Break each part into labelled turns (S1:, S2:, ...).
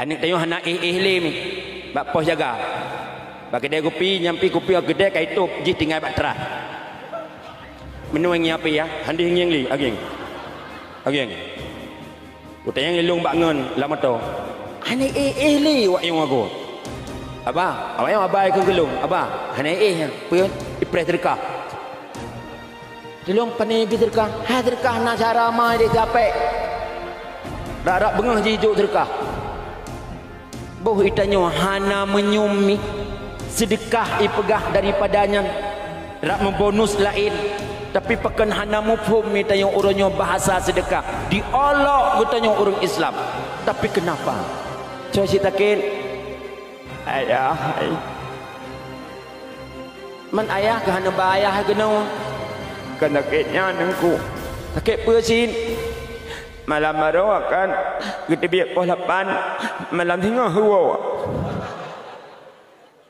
S1: Anik tayo hana ihlim bak pos jaga. Bak kedai kopi nyampi kopi kedai kai top ji tinggal bak terah. Menuang apa ya? Handi ngeng li ageng. Ageng. Utang yang lung bak ngen lama to. Anik li wak yang aku. Aba, awak yang abai ke gelung. Aba, hana ya. Pun ipres terkah. Dilung pani terkah. Ha terkah nak cara mai dia capek. Dak bengah jijuk terkah. Boh itanyo hana menyumi sedekah ipegah daripadanya rak membonus lain tapi pekan hana mufhum itanyo uronyo bahasa sedekah diolok gutanyo urang Islam tapi kenapa coba citakin ayah man ayah ke hana bayah geno kena ketnya nengku sakit pesin malam baru akan kita biar pos 8 malam tengah huwa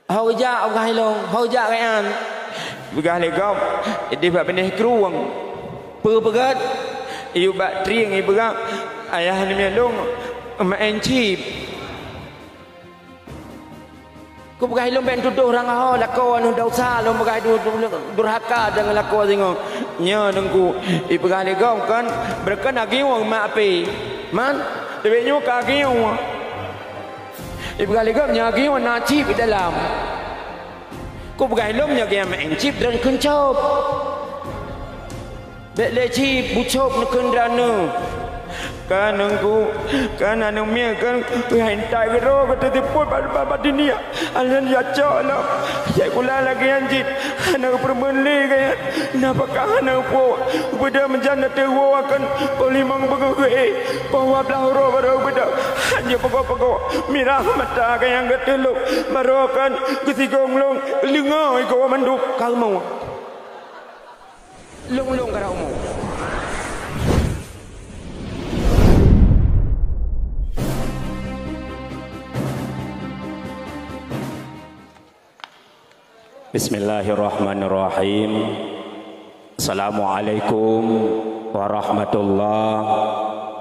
S1: hauja au gai long hauja gai an begah legom di bab benih keruang pegat iu bak trieng iu begah ayah ni melong ma encip ku begah long ben tuduh orang ho lako anu dosa long begah durhaka dengan lako singo nya nengku i begah legom kan berkan agiwang ma api man debe nyu ka agiwang i begah legom nya agiwang na chip di dalam ku begah lom nya ge ma encip dan kencop dek le chip bucop ne kendrana kan nengku kan anu mie kan hentai gero kata tiput pada dunia alan ya cok lah ya kula lagi anjit anak permenli kaya napakah anak po beda menjana tewo akan polimang begoge bahwa belahoro baru beda hanya pokok-pokok mirah mata kaya geteluk baru akan kesigonglong lingau iko manduk kau mau lung-lung karau mau Bismillahirrahmanirrahim. Assalamualaikum warahmatullahi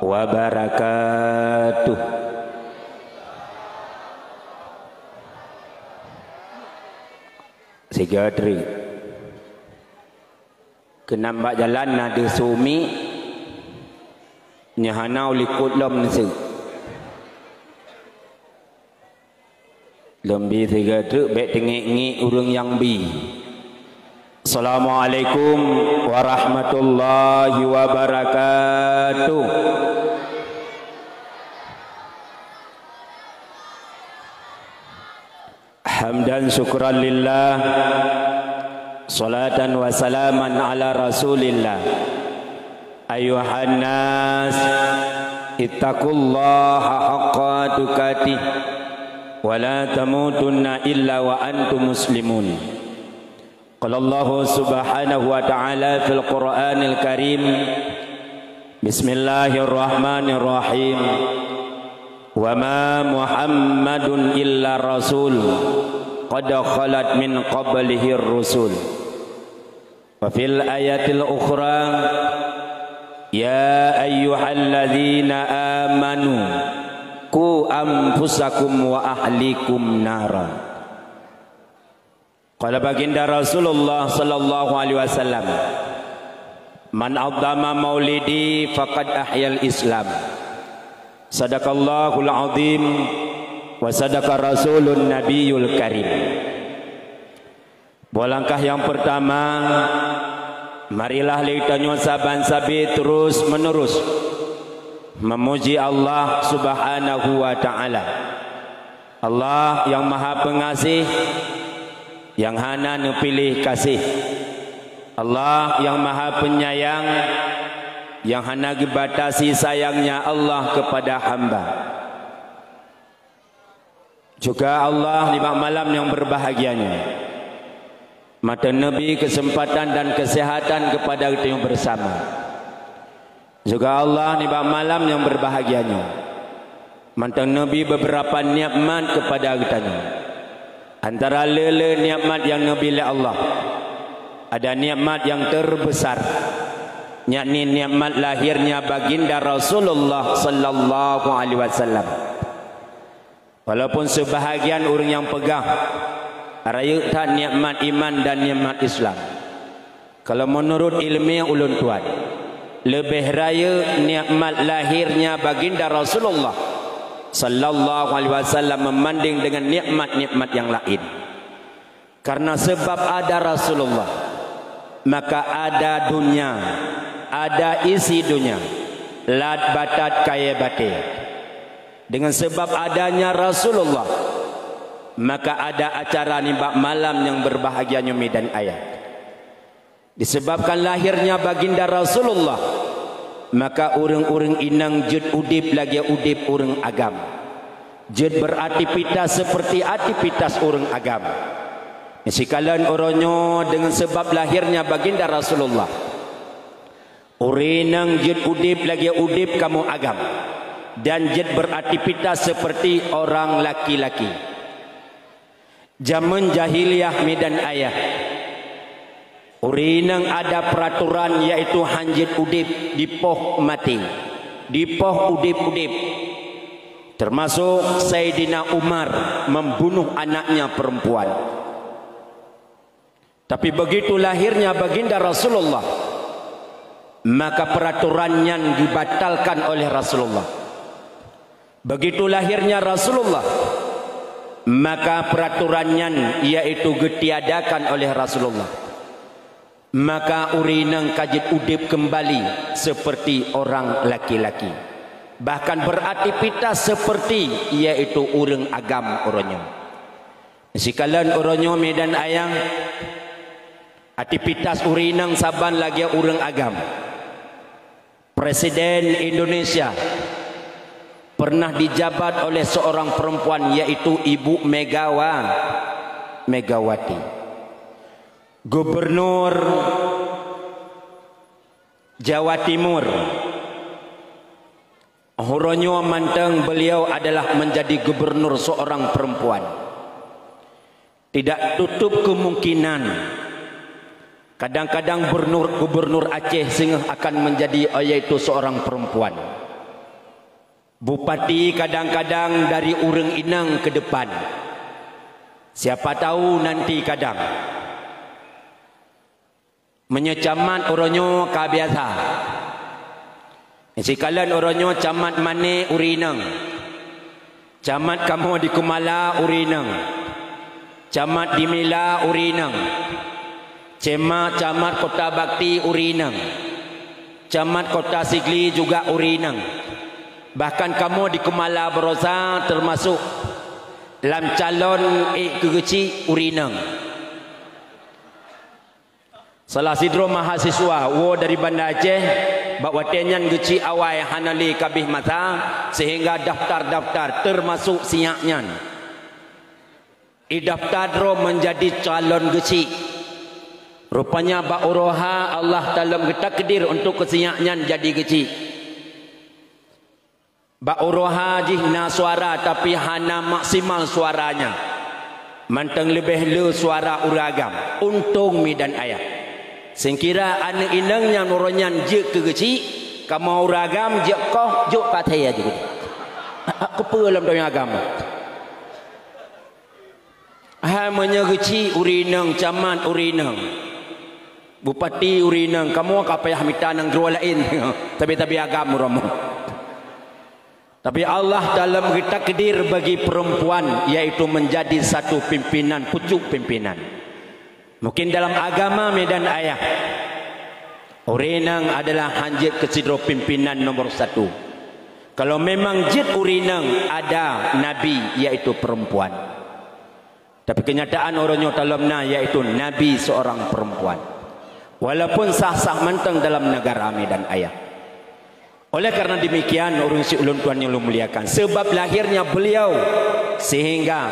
S1: wabarakatuh. Sigadri kenambak jalan nadi sumi nyahanau likut lom nasi lembi tiga tu baik tengik urang yang bi. Assalamualaikum warahmatullahi wabarakatuh. Hamdan syukran lillah, salatan wa salaman ala rasulillah. Ayuhan nas ittaqullaha haqqa tuqatih wala tamutunna illa wa antum muslimun. Qala Allah subhanahu wa ta'ala fil Qur'anil Karim. Bismillahirrahmanirrahim. Wa ma Muhammadun illa rasul qad khalat min qablihi ar-rusul. Wa fil ayatil ukhra ya ayyuhalladzina amanu ku anfusakum wa ahlikum nara. Qala baginda Rasulullah sallallahu alaihi wasallam, man adzama maulidi faqad ahyal Islam. Sadaqallahul azim wa sadaqa rasulun nabiyul karim. Langkah yang pertama, marilah kita saban sabi terus menerus memuji Allah subhanahu wa ta'ala. Allah yang maha pengasih, yang hana nepilih kasih. Allah yang maha penyayang, yang hana dibatasi sayangnya Allah kepada hamba. Juga Allah di malam yang berbahagianya, mata Nabi kesempatan dan kesehatan kepada kita yang bersama. Juga Allah ni malam yang berbahagianya, mantan Nabi beberapa nikmat kepada kitanya. Antara lele nikmat yang Nabi oleh Allah, ada nikmat yang terbesar, yakni nikmat lahirnya baginda Rasulullah sallallahu alaihi wasallam.
S2: Walaupun sebahagian orang yang pegang raya tak nikmat iman dan nikmat Islam. Kalau menurut ilmiah ulun tuan, lebih raya nikmat lahirnya baginda Rasulullah sallallahu alaihi wasallam membanding dengan nikmat-nikmat yang lain. Karena sebab ada Rasulullah, maka ada dunia, ada isi dunia, lat batat kaya batin. Dengan sebab adanya Rasulullah, maka ada acara nibak malam yang berbahagia nyumi dan ayat. Disebabkan lahirnya baginda Rasulullah, maka orang-orang inang jud udip lagi udip orang agam. Jud beraktivitas seperti aktivitas orang agam. Sikalan oronyo dengan sebab lahirnya baginda Rasulullah, orang jud udip lagi udip kamu agam. Dan jud beraktivitas seperti orang laki-laki. Zaman jahiliyah medan ayah, urinang ada peraturan yaitu hanjit udip dipoh mati, dipoh udip-udip. Termasuk Sayyidina Umar membunuh anaknya perempuan. Tapi begitu lahirnya baginda Rasulullah, maka peraturannya dibatalkan oleh Rasulullah. Begitu lahirnya Rasulullah, maka peraturannya yaitu ditiadakan oleh Rasulullah. Maka urinang kajit udip kembali seperti orang laki-laki, bahkan beraktivitas seperti yaitu orang agam orangnya. Sikalan orangnya medan ayang, aktivitas urinang saban lagi orang agam. Presiden Indonesia pernah dijabat oleh seorang perempuan yaitu Ibu Megawati. Gubernur Jawa Timur, Horonyo manteng beliau adalah menjadi gubernur seorang perempuan. Tidak tutup kemungkinan kadang-kadang gubernur Aceh sehingga akan menjadi yaitu seorang perempuan. Bupati kadang-kadang dari urang inang ke depan. Siapa tahu nanti kadang menyecamat oronyo kabiasa. Sikalan oronyo camat mane urinang. Camat kamu di Kumala urinang. Camat di Mila urinang. Camat Kota Bakti urinang. Camat Kota Sigli juga urinang. Bahkan kamu di Kumala Berosa termasuk dalam calon kegeci urinang. Salah sidro mahasiswa wo dari Banda Aceh bawa tenyan geci awai hanali kabih mata sehingga daftar-daftar termasuk siaknya. Daftar dro menjadi calon geci. Rupanya ba uroha Allah dalam takdir untuk kesiaknya jadi geci. Ba uroha jihna suara tapi hana maksimal suaranya. Manteng lebih le suara uragam. Untung midan ayat. Sengkira anak inangnya nuronyan je kegeci, kamu uragam je koh je pataya juga. Aku pelam dalam agama. Hamanya geci urinang camat urinang. Bupati urinang kamu apa yang minta nang dua lain tapi agama romo. Tapi Allah dalam takdir bagi perempuan yaitu menjadi satu pimpinan, pucuk pimpinan. Mungkin dalam agama medan ayah urinang adalah hanjit kesidro pimpinan nomor satu. Kalau memang jid urinang ada nabi yaitu perempuan. Tapi kenyataan orangnya dalamnya yaitu nabi seorang perempuan. Walaupun sah-sah menteng dalam negara medan ayah. Oleh karena demikian orang si ulun tuan yang muliakan, sebab lahirnya beliau sehingga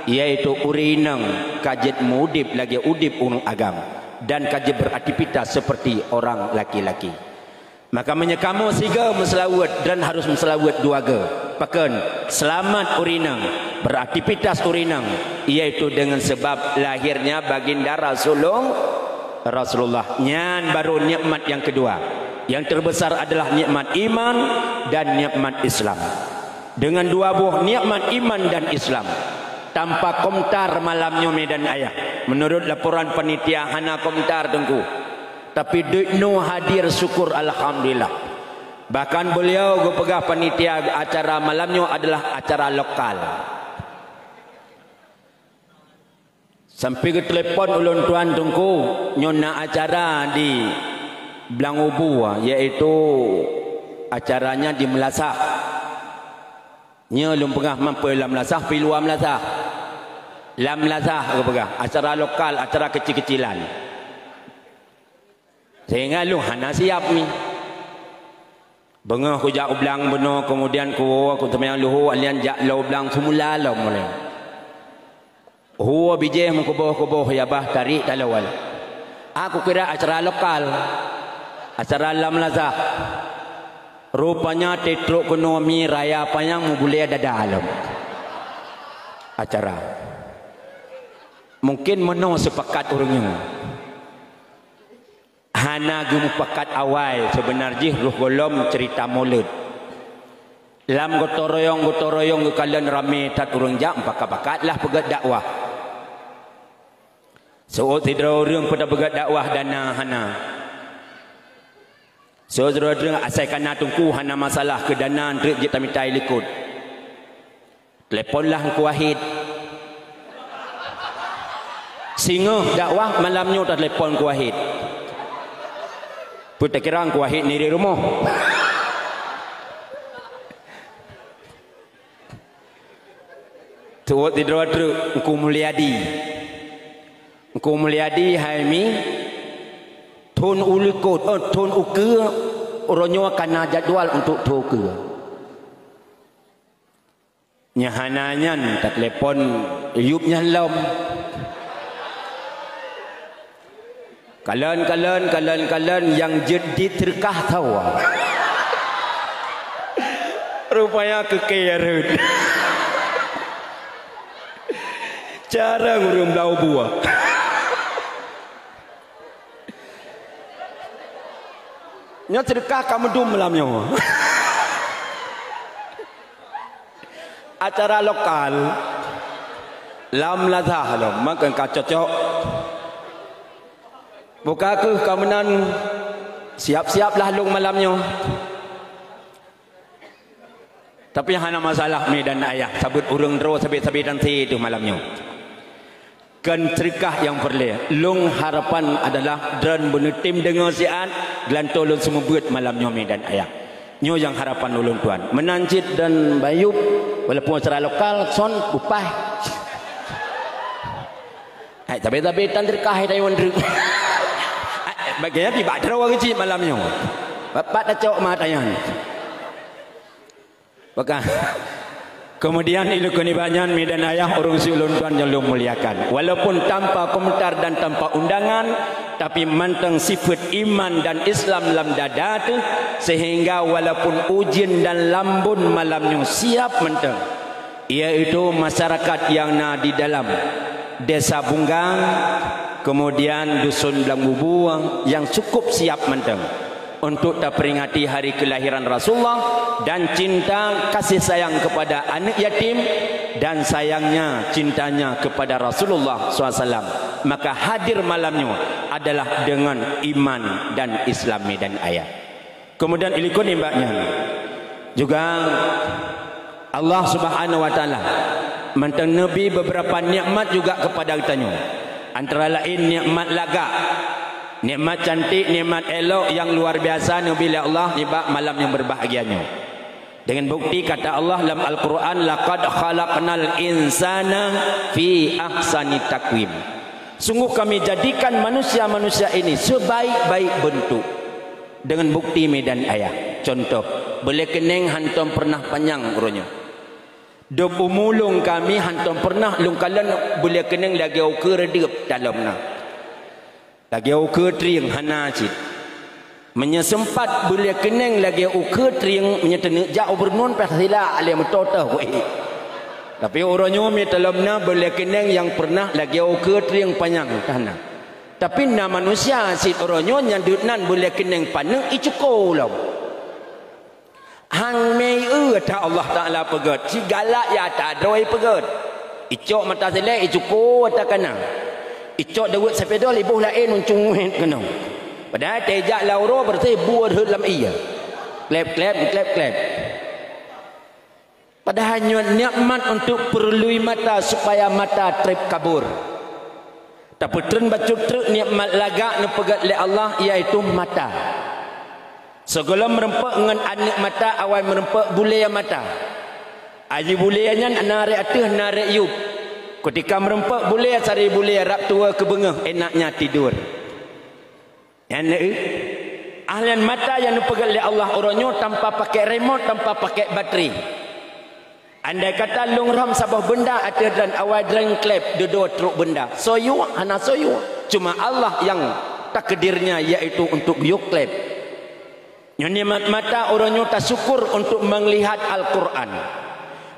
S2: yaitu urinang kajit mudip lagi udip urang agam dan kajit beraktivitas seperti orang laki-laki. Maka menyekamu siga meselawat dan harus meselawat dua ge. Pakan selamat urinang beraktivitas urinang yaitu dengan sebab lahirnya baginda Rasulullah. Nyan baru nikmat yang kedua. Yang terbesar adalah nikmat iman dan nikmat Islam. dengan dua buah nikmat iman dan Islam. Tanpa komentar malamnya medan ayah. Menurut laporan panitia hana komentar tengku. Tapi duitno hadir syukur alhamdulillah. Bahkan beliau go pegah panitia acara malamnya adalah acara lokal. Sampai ke telepon ulun tuan tengku nyona acara di Belangubu, iaitu acaranya di Melasah. Nya lum pegah mampu lam Melasah pi luar Melasah. Lam Melasah go pegah acara lokal, acara kecil-kecilan. Sehingga lu hana siap ni. Bengah ku jak ublang beno kemudian ku temayang luhu alian jak lau ublang semula lau mulai. Huwa bijeh mengkubuh-kubuh ya bah tarik talawal. Aku kira acara lokal. Acara lam lazah. Rupanya tetruk ekonomi raya panyang mubulai ada dalam. Acara. Mungkin meno sepakat orangnya. Hana gumupakat awal sebenarnya ruh golom cerita maulid. Lam gotoroyong ke kalian rame tat urang jam pakat-pakatlah pegat dakwah. So tidro orang pada pegat dakwah dana hana. So tidro asai kana tungku hana masalah ke dana ndrik je tamitai likut. Teleponlah ku Wahid. Singa dakwah malamnya tak telefon ku Wahid. Putak kira ku Wahid ni di rumah. Tuat tidro ku Mulyadi. Ku Mulyadi haimi tun ulikut tun uke oronyo kana jadual untuk tuke. Nyahananyan tak telefon yupnya lom. Kalian yang jadi terkah tahu. Rupanya kekeyaran. Cara ngurung lau buah. Nya terkah kamu dum malamnya. Acara lokal lam lazah lom makan kacocok. Buka ke kamenan siap-siaplah lung malamnya. Tapi hana masalah medan ayah sabut urang dro sabit-sabit nanti itu malamnya. Kan terikah yang perle lung harapan adalah dan benetim dengan sian glantolun semua buat malamnya medan ayah. Nyo yang harapan ulun tuan menancit dan bayub walaupun acara lokal son upah. Hai tapi tan terikah tayuan druk. Bagaimana tiba terus kecil malamnya. Bapak dah cok matayan. Maka kemudian ilu kenibanyan medan ayah orang siulun tuan yang lu muliakan. Walaupun tanpa komentar dan tanpa undangan, tapi manteng sifat iman dan Islam dalam dada tu sehingga walaupun ujian dan lambun malamnya siap manteng. Iaitu masyarakat yang na di dalam desa Bunggang, kemudian dusun Belangubu yang cukup siap manteng untuk tak peringati hari kelahiran Rasulullah dan cinta kasih sayang kepada anak yatim dan sayangnya cintanya kepada Rasulullah SAW. Maka hadir malamnya adalah dengan iman dan Islam dan ayat. Kemudian ilikun imbaknya juga Allah Subhanahu Wa Taala manteng Nabi beberapa nikmat juga kepada kitanya. Antara lain nikmat laga, nikmat cantik, nikmat elok yang luar biasa Nabi Allah tiba malam yang berbahagianya. Dengan bukti kata Allah dalam Al-Quran, laqad khalaqnal insana fi ahsani taqwim. Sungguh kami jadikan manusia-manusia ini sebaik-baik bentuk. Dengan bukti medan ayah. Contoh, boleh keneng hantam pernah panjang urunya. Dop umulung kami hantam pernah lungkalan boleh keneng lagi ukur redep dalamnya. Lagi ukur triang hana cit. Menyesempat boleh keneng lagi ukur triang menyetenek jauh bernun pasila alim tota wei. Tapi orangnya mi dalamnya boleh keneng yang pernah lagi ukur triang panjang tanah. Tapi nama manusia cit orangnya yang dutnan boleh keneng paneng icuko law. hang mei ta Allah Taala pegat si galak ya ta droi pegat icok mata selek icuko ta kana icok dawet sepeda libuh lain uncung kena padahal tejak lauro bersih buat dalam iya klep padahal nikmat untuk perlui mata supaya mata trip kabur tapi tren bacut truk nikmat lagak ne pegat le Allah iaitu mata segala merempak dengan anak mata awal merempak bulai mata aji bulainya narik atas narik yub ketika merempak bulai cari bulai rap tua ke bengah enaknya tidur yang ahlian mata yang dipegang oleh Allah orangnya tanpa pakai remote tanpa pakai bateri andai kata lungram sabah benda ada dan awal dan klep dua truk benda soyu hana soyu cuma Allah yang takdirnya yaitu untuk yuk klep nikmat mata orangnya tak syukur untuk melihat Al-Quran.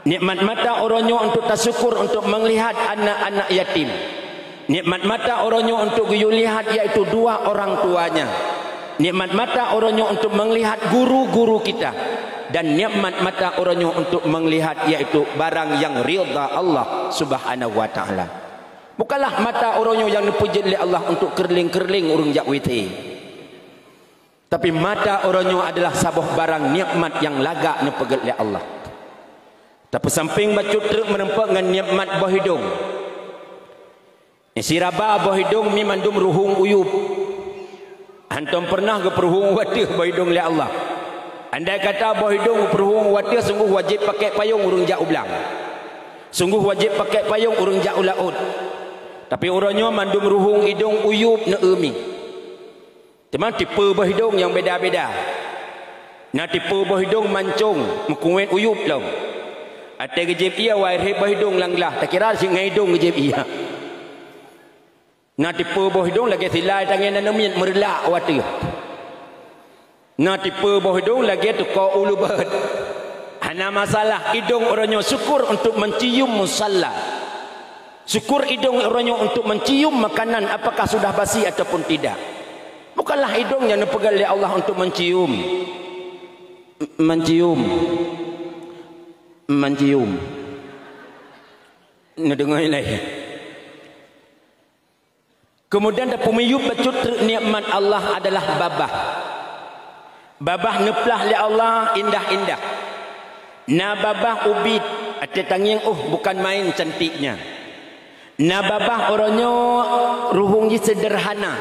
S2: Nikmat mata orangnya untuk tak syukur untuk melihat anak-anak yatim. Nikmat mata orangnya untuk lihat iaitu dua orang tuanya. Nikmat mata orangnya untuk melihat guru-guru kita. Dan nikmat mata orangnya untuk melihat iaitu barang yang ridha Allah Subhanahu wa taala. Bukanlah mata orangnya yang dipuji oleh Allah untuk kerling-kerling urang jakwiti. Tapi mata orangnya adalah sabuh barang nikmat yang lagak nepegat oleh Allah. Tapi samping bacut truk menempat dengan nikmat buah hidung. Siraba buah hidung mi mandum ruhung uyub. Antum pernah ke peruhung watih buah hidung oleh Allah. Andai kata buah hidung peruhung watih sungguh wajib pakai payung urang jak ublang. Sungguh wajib pakai payung urang jak ulaut. Tapi orangnya mandum ruhung hidung uyub ne emi. Cuma tipe buah hidung yang beda-beda. Nah tipe buah hidung mancung, mekuwet uyup lah. Ada gejep ia wairhe buah hidung langlah. Tak kira si hidung gejep ia. Nah tipe buah hidung lagi silai tangan nanamian merelak wati. Nah tipe buah hidung lagi tukar ulu bahat. Hana masalah hidung orangnya syukur untuk mencium musalla. Syukur hidung orangnya untuk mencium makanan apakah sudah basi ataupun tidak. Bukanlah hidung yang dipegang oleh Allah untuk mencium. Ngedengar lagi. Kemudian pemiyup bacut nikmat Allah adalah babah. Babah neplah oleh Allah indah-indah. Na babah ubid ada tanging bukan main cantiknya. Na babah orangnya ruhungnya sederhana.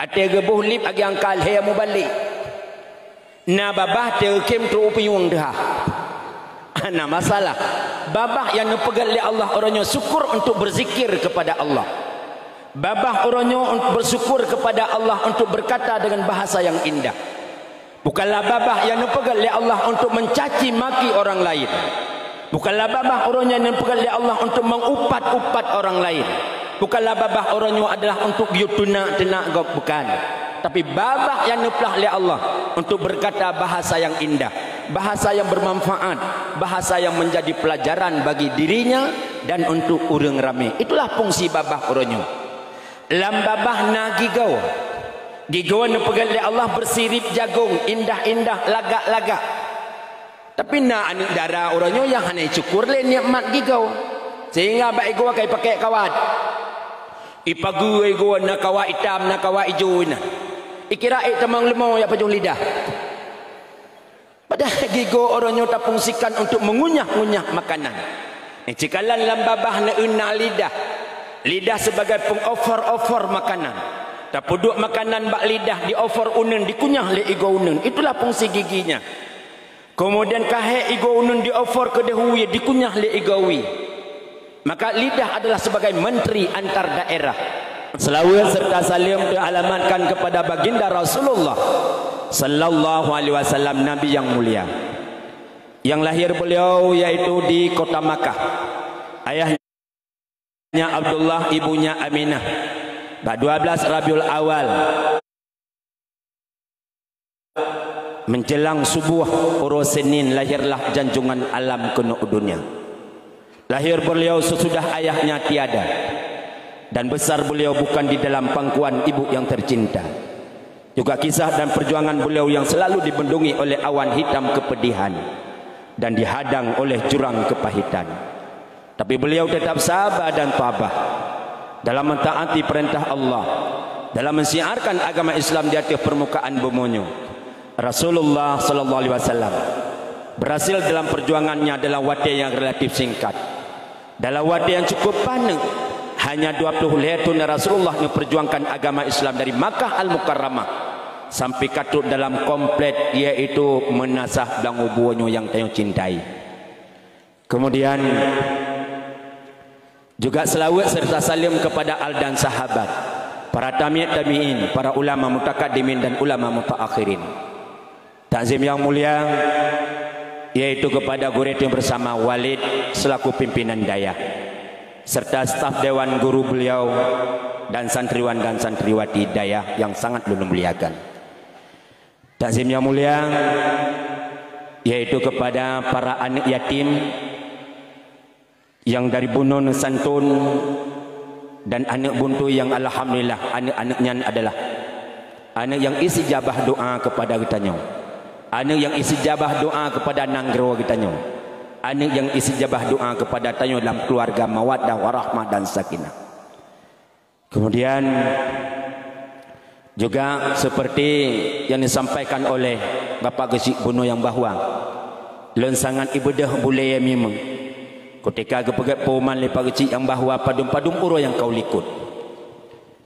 S2: Ada gebuh lip agi angkal hea mu balik. Na babah terkem tu piung dah. Ana masalah. Babah yang dipegang oleh Allah orangnya syukur untuk berzikir kepada Allah. Babah orangnya bersyukur kepada Allah untuk berkata dengan bahasa yang indah. Bukanlah babah yang dipegang oleh Allah untuk mencaci maki orang lain. Bukanlah babah orangnya yang dipegang oleh Allah untuk mengupat-upat orang lain. Bukanlah babah orangnya adalah untuk yutuna tenak gop bukan. Tapi babah yang neplah oleh Allah untuk berkata bahasa yang indah, bahasa yang bermanfaat, bahasa yang menjadi pelajaran bagi dirinya dan untuk urang ramai. Itulah fungsi babah orangnya. Lam babah na gigau. Gigau nepegang oleh Allah bersirip jagung, indah-indah, lagak-lagak. Tapi na anak darah orangnya yang hanya cukur le nikmat gigau. Sehingga baik gua kai pakai kawat. Ipagu ego nak kawat hitam nak kawat hijau na. Ikira tamang lemau ya pajung lidah. Padahal gigo orangnya tak fungsikan untuk mengunyah-ngunyah makanan. Cikalan lambabah na una lidah. Lidah sebagai pengoffer-offer makanan. Tak puduk makanan bak lidah di offer unen dikunyah le ego unen. Itulah fungsi giginya. Kemudian kahe ego unen di offer ke dehui dikunyah le egowi. Maka lidah adalah sebagai menteri antar daerah. Selawat serta salam dialamatkan kepada baginda Rasulullah sallallahu alaihi wasallam, Nabi yang mulia. Yang lahir beliau yaitu di kota Makkah. Ayahnya Abdullah, ibunya Aminah. 12 Rabiul Awal menjelang subuh urus Senin lahirlah janjungan alam kena dunia. Lahir beliau sesudah ayahnya tiada dan besar beliau bukan di dalam pangkuan ibu yang tercinta. Juga kisah dan perjuangan beliau yang selalu dibendungi oleh awan hitam kepedihan dan dihadang oleh jurang kepahitan. Tapi beliau tetap sabar dan tabah dalam mentaati perintah Allah, dalam mensiarkan agama Islam di atas permukaan bumi. Rasulullah sallallahu alaihi wasallam berhasil dalam perjuangannya dalam waktu yang relatif singkat. Dalam waktu yang cukup panas, hanya 20 tahun Rasulullah memperjuangkan agama Islam dari Makkah Al-Mukarramah sampai katut dalam komplet, iaitu menasah belang ubuanyo yang tayo cintai. Kemudian juga selawat serta salim kepada al dan sahabat, para tabi'in, para ulama mutakaddimin dan ulama mutaakhirin. Takzim yang mulia yaitu kepada guru yang bersama Walid selaku pimpinan daya, serta staf dewan guru beliau dan santriwan dan santriwati daya yang sangat beliau muliakan. Takzim yang mulia yaitu kepada para anak yatim yang dari Bunun Santun dan anak buntu yang alhamdulillah anak-anaknya adalah anak yang istijabah doa kepada kitanya, anak yang istijabah doa kepada nanggro kitanya, anak yang istijabah doa kepada tanyo dalam keluarga mawaddah warahmah dan sakinah. Kemudian juga seperti yang disampaikan oleh Bapak Gesik Buno yang bahwa len sangat ibadah boleh memang ketika kepegat pauman lepas kecil yang bahwa padum-padum uro yang kau likut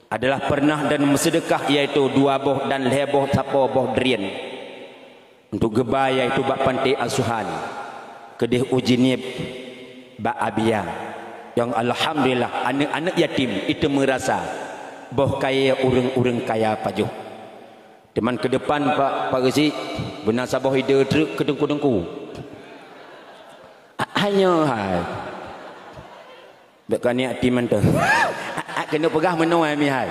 S2: adalah pernah dan bersedekah, yaitu 2 boh dan leboh sapo boh derian untuk gebah, yaitu bak pantai asuhan kedih ujinib bak abia yang alhamdulillah anak-anak yatim itu merasa boh kaya urang-urang kaya pajuh. Teman ke depan Pak Gesi benar saboh ide truk kedengku-dengku hanya hai dekat ni yatim tu kena pegah menoi mi hai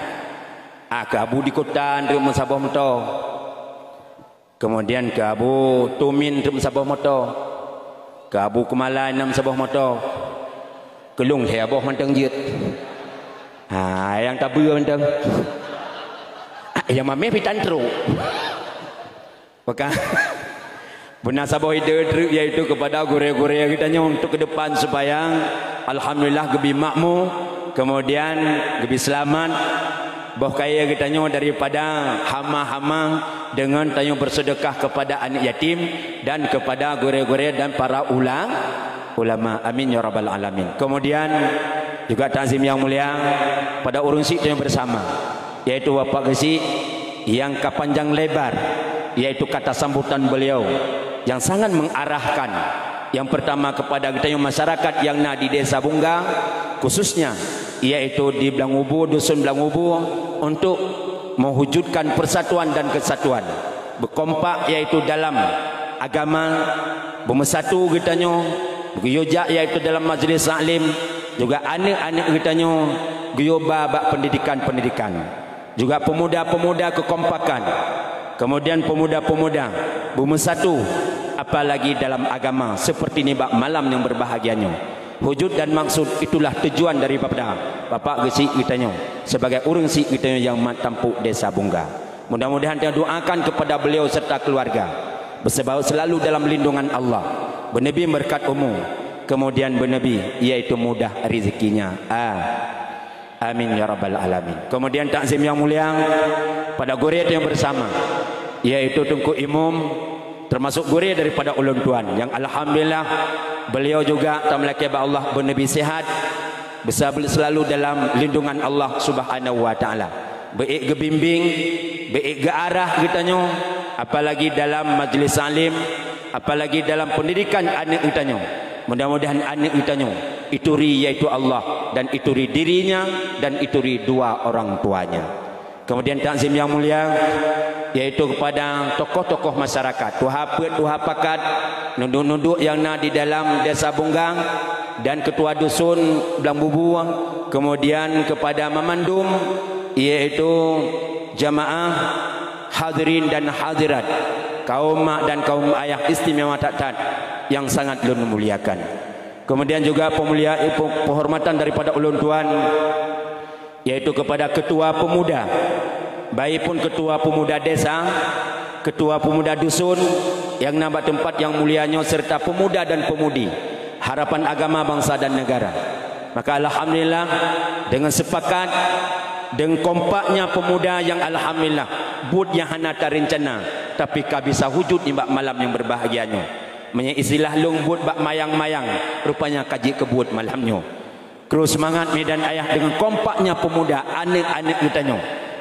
S2: ke abu di kota ndem saboh moto, kemudian ke abu tumin ndem saboh moto, ke abu kemalan ndem saboh moto, kelung he aboh manteng jeut yang tabu manteng yang mame pitan teruk maka benar saboh ide truk yaitu kepada gure-gure kitanya untuk ke depan supaya alhamdulillah gebi makmu, kemudian gebi selamat boh kaya kitanya daripada hama-hama dengan tanyo bersedekah kepada anak yatim dan kepada gure-gure dan para ulama. Amin ya rabbal alamin. Kemudian juga takzim yang mulia pada urung sik yang bersama, yaitu Bapak Gesi yang kepanjang lebar, yaitu kata sambutan beliau yang sangat mengarahkan yang pertama kepada kita masyarakat yang ada di Desa Bunggang khususnya, yaitu di Belangubu, dusun Belangubu, untuk mewujudkan persatuan dan kesatuan, berkompak yaitu dalam agama, bersatu kitanya, berguyojak yaitu dalam majlis taklim, juga anak-anak kitanya guyoba bab pendidikan, juga pemuda-pemuda kekompakan, kemudian pemuda-pemuda bersatu apalagi dalam agama seperti ini bab malam yang berbahagianya. Wujud dan maksud itulah tujuan daripada Bapak Gesi kitanya sebagai urang si kitanya yang tampuk Desa Bunggang. Mudah-mudahan kita doakan kepada beliau serta keluarga bersebaut selalu dalam lindungan Allah, bernabi berkat umum, kemudian bernabi yaitu mudah rezekinya. Amin ya rabbal alamin. Kemudian takzim yang mulia pada gurid yang bersama, yaitu Tungku Imum, termasuk gurid daripada ulun tuan yang alhamdulillah beliau juga tamlaki Allah bernabi sihat, selalu dalam lindungan Allah Subhanahu wa taala. Baik gebimbing, baik ke arah kitanya, apalagi dalam majlis salim, apalagi dalam pendidikan anak kitanya. Mudah-mudahan anak kitanya ituri yaitu Allah, dan ituri dirinya, dan ituri 2 orang tuanya. Kemudian takzim yang mulia yaitu kepada tokoh-tokoh masyarakat, tuha pakat, nunduk-nunduk yang ada di dalam Desa Bunggang, dan ketua dusun Belambubu, kemudian kepada memandum yaitu jamaah hadirin dan hadirat, kaum mak dan kaum ayah istimewa taat yang sangat ulun muliakan. Kemudian juga penghormatan daripada ulun tuan yaitu kepada ketua pemuda baik pun ketua pemuda desa, ketua pemuda dusun, yang nambah tempat yang mulianya, serta pemuda dan pemudi harapan agama bangsa dan negara. Maka alhamdulillah dengan sepakat, dengan kompaknya pemuda yang alhamdulillah bud yang hana rencana tapi kabisa wujud di malam yang berbahagianya. Menye istilah lung bud bak mayang-mayang, rupanya kaji kebud malamnya. Terus semangat medan ayah dengan kompaknya pemuda anak-anak kitanya,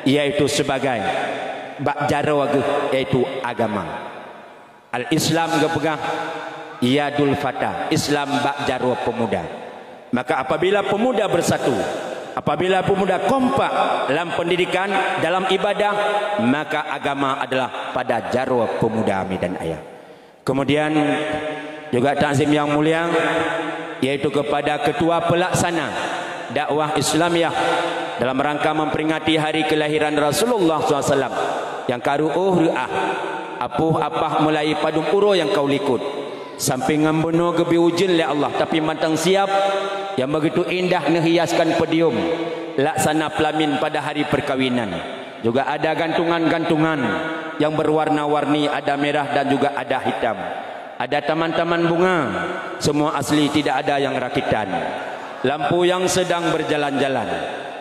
S2: yaitu sebagai bak jarawaga, yaitu agama. Al-Islam kepegang yadul fata, Islam bak jarwa pemuda. Maka apabila pemuda bersatu, apabila pemuda kompak dalam pendidikan, dalam ibadah, maka agama adalah pada jarwa pemuda medan ayah. Kemudian juga takzim yang mulia, yaitu kepada ketua pelaksana dakwah Islamiyah dalam rangka memperingati hari kelahiran Rasulullah SAW yang karu'uh ru'ah apuh apah mulai padum uro yang kau likut sampai ngambono gebi ujin oleh Allah, tapi matang siap yang begitu indah nehiaskan pedium laksana pelamin pada hari perkawinan. Juga ada gantungan-gantungan yang berwarna-warni, ada merah dan juga ada hitam. Ada taman-taman bunga, semua asli, tidak ada yang rakitan. Lampu yang sedang berjalan-jalan.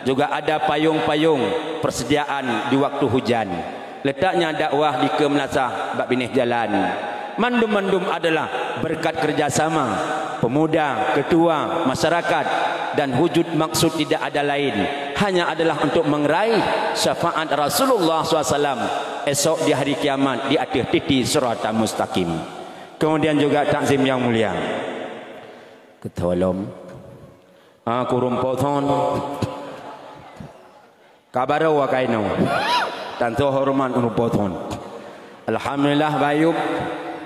S2: Juga ada payung-payung persediaan di waktu hujan. Letaknya dakwah di Kemelasah bak binih jalan. Mandum-mandum adalah berkat kerjasama pemuda, ketua, masyarakat, dan wujud maksud tidak ada lain, hanya adalah untuk meraih syafaat Rasulullah SAW esok di hari kiamat di atas titi siratal mustaqim. Kemudian juga takzim yang mulia, ketolong aku rumpauton kabar wakaino tanto hormat rumpauton. Alhamdulillah bayuk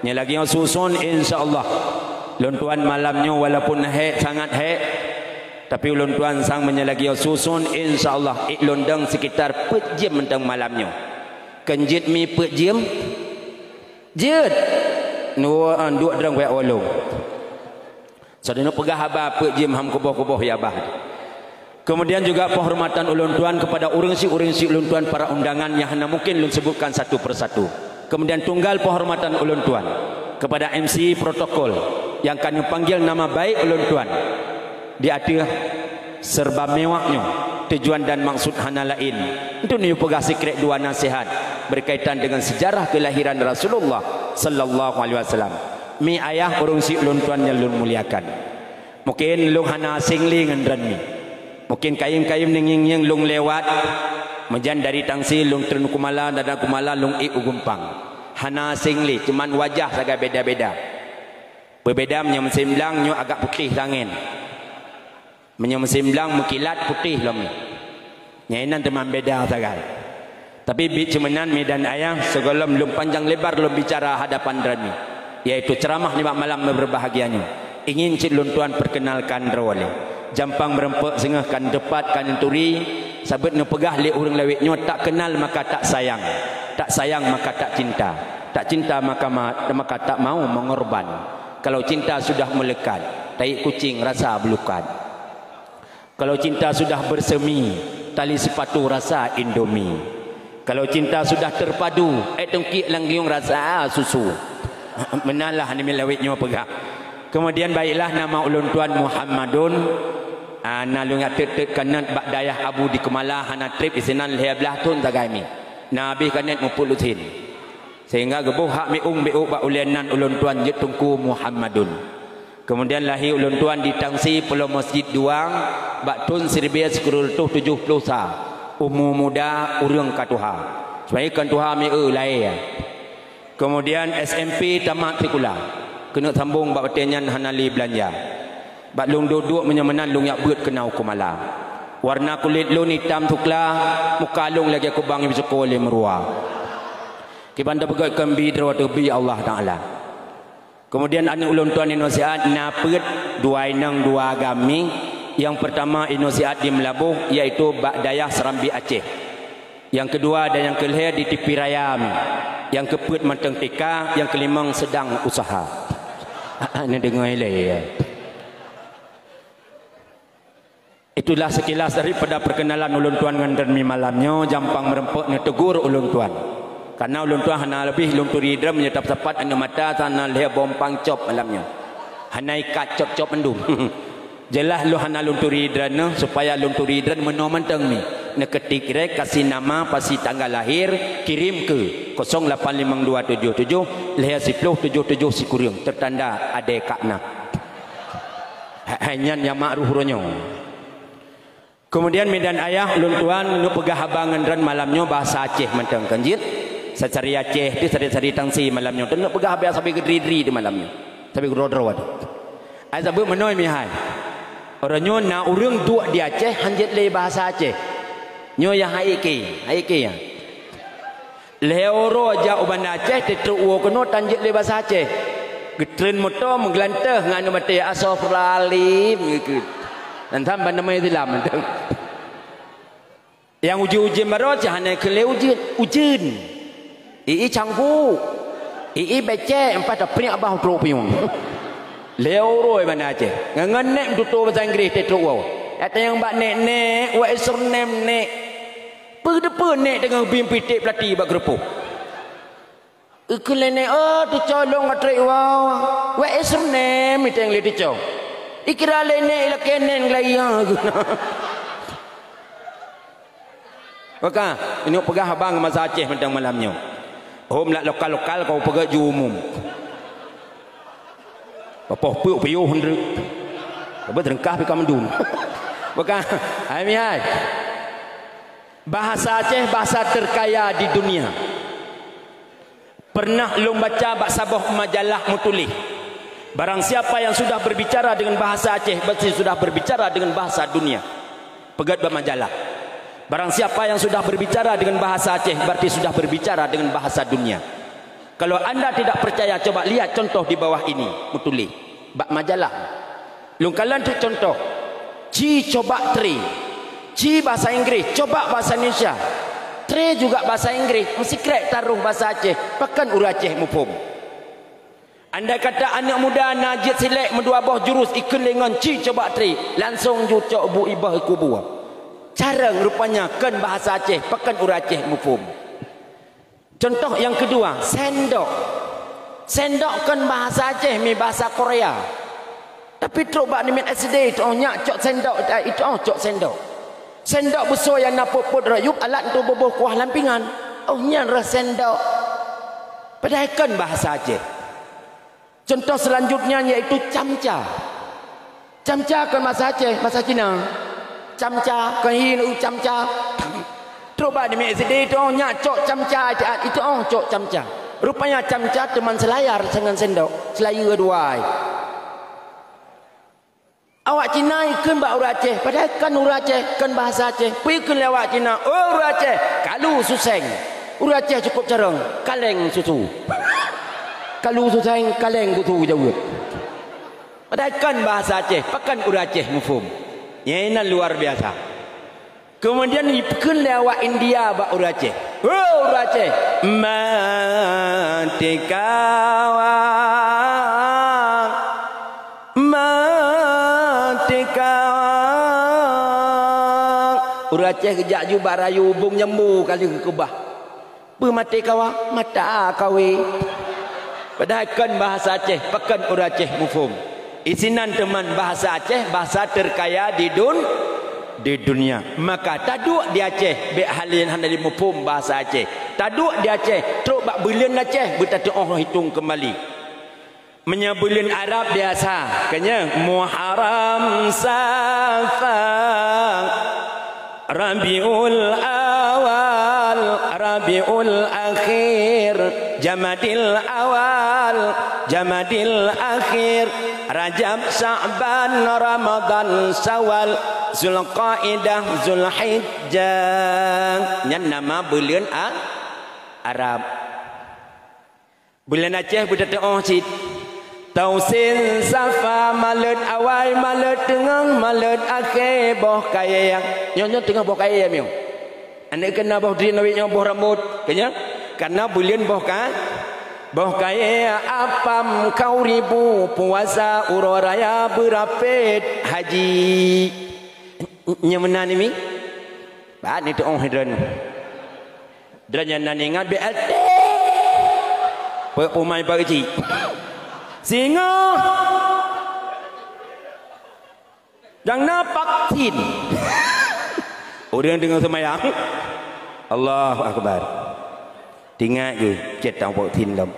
S2: nya lagi yang susun insyaallah luntuan malamnya walaupun sangat tapi luntuan sang menyelagi yang susun insyaallah lundang sekitar pejam tentang malamnya kenjit mi pejam jet dua drang wa walung sadana pegah haba pejam ham kuboh-kuboh ya bah. Kemudian juga penghormatan ulun tuan kepada urang-si ulun tuan para undangan yang hanya mungkin ulun sebutkan satu persatu. Kemudian tunggal penghormatan ulun tuan kepada MC protokol yang kami panggil nama baik ulun tuan di atas serba mewahnya tujuan dan maksud hana lain untuk niu pegah sekret dua nasihat berkaitan dengan sejarah kelahiran Rasulullah sallallahu alaihi wasallam. Mi ayah urang si ulun tuan yang ulun muliakan. Mungkin lung hana asing li ngendran mi. Mungkin kaim-kaim ninging lung lewat mejan dari tangsi lung tren kumala dan kumala lung i ugumpang. Hana asing li cuman wajah saga beda-beda. Berbeda menyam semblang nyo agak putih tangan. Menyam semblang mukilat putih lom. Nyainan teman beda saga. Tapi bi cumanan medan ayah segala belum panjang lebar belum bicara hadapan drami, yaitu ceramah di malam berbahagianya. Ingin cilun tuan perkenalkan rawale. Jampang merempek sengah kan depat kan turi sabet nu pegah le urang lewetnya tak kenal maka tak sayang, tak sayang maka tak cinta, tak cinta maka tak mau mengorban. Kalau cinta sudah melekat, tai kucing rasa belukat. Kalau cinta sudah bersemi, tali sepatu rasa Indomie. Kalau cinta sudah terpadu, tengkik langgiung rasa susu. Menalah ni lewetnya pegah. Kemudian baiklah nama ulun tuan Muhammadun nalung atet kanat bak dayah abu di Kemala hana trip isinan lehablah tun tagami nabi kanat mupulutin sehingga gebuh hak miung biu bak ulianan ulun tuan jetungku Muhammadun. Kemudian lahir ulun tuan di tangsi pulau masjid duang bak tun 1970 sa umur muda urang katuha supaya kan tuha mi lai. Kemudian SMP tamat tikula kena sambung bak pertanyaan hanali belanja. Bak lung duduk menyemenan lung yak beut kenau kumala. Warna kulit lung hitam tukla, muka lung lagi aku bang bisa koleh merua. Kibanda pegat kambi drawat tebi Allah Taala. Kemudian anak ulun tuan inosiat napet dua inang dua agami. Yang pertama inosiat di Melabuh iaitu bak dayah Serambi Aceh. Yang kedua dan yang kelima di Tipi Rayam. Yang keempat Manteng Tika, yang kelima sedang usaha. Ini dengar ilai. Itu Itulah sekilas daripada perkenalan ulun tuan dengan dermi malamnya. Jampang merempuk ni tegur ulun tuan. Karena ulun tuan hana lebih ulun turi drum menyetap sepat anu mata tanah leh bompang cop malamnya. Hana ikat cop-cop mendum. Jelas lu hana ulun turi drum supaya ulun turi drum menomanteng ni. Neketik rek kasih nama pasti tanggal lahir kirim ke 085277 leh 1077 si kurang tertanda ade kakna. Hanya yang makruh ronyo. Kemudian medan ayah ulun tuan nu pegah habangan ran malamnya bahasa Aceh mentang kanjit. Secari Aceh tu sari-sari tangsi malamnya. Tu nu pegah habis sampai gedri-dri di malamnya. Sampai gedro-dro ada. Ai sabut menoi mi hai. Orangnya na urang duk di Aceh hanjit le bahasa Aceh. Nyo yang haiki ya. Le oro ja uban Aceh tetu uo keno tanjit le bahasa Aceh. Getren motor menggelantah nganu mate asofralim gitu. Dan tambah nama Islam mentang. Yang uji-uji marot jangan kele ujin. Ii canggu. Ii becek empat apri abah tropion. Leoroi mana aja. Ngenek tutu bahasa Inggeris tetu wow. Kata yang bak nek wa isrnem nek. Pedepe nek dengan bim pitik pelati bak gerepuk. Ikulene tu colong atri wow. Wa isrnem itu yang le dicong. Ikira lene ila kenen laya guna. Maka ini pegah abang masa Aceh mentang malamnya. Hom nak lokal-lokal kau pegah ju umum. Apa pu piu hundre. Apa terengkah pi kamendun. Maka ai bahasa Aceh bahasa terkaya di dunia. Pernah lu baca bak sabah majalah mutulih. Barang siapa yang sudah berbicara dengan bahasa Aceh berarti sudah berbicara dengan bahasa dunia. Pegat majalah. Barang siapa yang sudah berbicara dengan bahasa Aceh berarti sudah berbicara dengan bahasa dunia. Kalau anda tidak percaya coba lihat contoh di bawah ini mutuli. Bak majalah. Lungkalan tu contoh. Ci coba tri. Ci bahasa Inggris, coba bahasa Indonesia. Tri juga bahasa Inggris, mesti krek taruh bahasa Aceh. Pakan ura Aceh mufum. Anda kata anak muda najid silek mendua boh jurus ikun lengan ci coba tri langsung jucok bu ibah kubu. Cara rupanya kan bahasa Aceh pakan ura Aceh mufum. Contoh yang kedua, sendok. Sendok kan bahasa Aceh mi bahasa Korea. Tapi coba ni min SD tu nyak cok sendok itu cok sendok. Sendok besar yang nak puput rayup alat tu boboh kuah lampingan. Nyak ras sendok. Padahal kan bahasa Aceh. Contoh selanjutnya yaitu camca. Camca kan bahasa Aceh, bahasa Cina. Camca, kan hin camca. Coba di MSD itu nyak cok camca itu cok camca. Rupanya camca teman selayar dengan sendok, selayar dua. Awak Cina ikut bak ura Aceh, padahal kan ura Aceh kan bahasa Aceh. Pergi lewat Cina, ura Aceh, kalu suseng. Ura Aceh cukup carang, kaleng susu. Kalau susah kaleng kutu jauh. Padahal kan bahasa Aceh, pakan ura Aceh mufum. Yang ini luar biasa. Kemudian dipikun lewat India bak ura Aceh. Ura Aceh. Mati kawang. Mati kawang. Ura Aceh kejak juga rayu hubung nyembu kali kekebah. Mati kawang, mata kawe. Padahal kan bahasa Aceh, pakan ura Aceh mufum. Isinan teman bahasa Aceh, bahasa terkaya di dunia. Maka taduk di Aceh, be halin hana di mufum bahasa Aceh. Taduk di Aceh, truk bak bulan Aceh, bertatu orang hitung kembali. Menyebulan Arab biasa, kanya Muharram Safar Rabiul Awal Rabiul Akhir Jamadil Awal Jamadil Akhir Rajab Sya'ban Ramadan Syawal Zulqaidah Zulhijjah. Yang nama bulan Arab. Bulan Aceh budak cit. Tausin Safa Malut awal Malut tengah Malut akhir boh kaya yang nyonya tengah boh kaya yang anda kena boh diri nawinya boh rambut kanya karena bulan boh kan boh kaya apam kau ribu puasa uroraya berapet haji nya mana ni mi ba ni tu ong hidran dan yang nan ingat BLT pemai pagi singa yang napak tin orang dengar semayang Allahu Akbar tinggal je cetang pak tin lam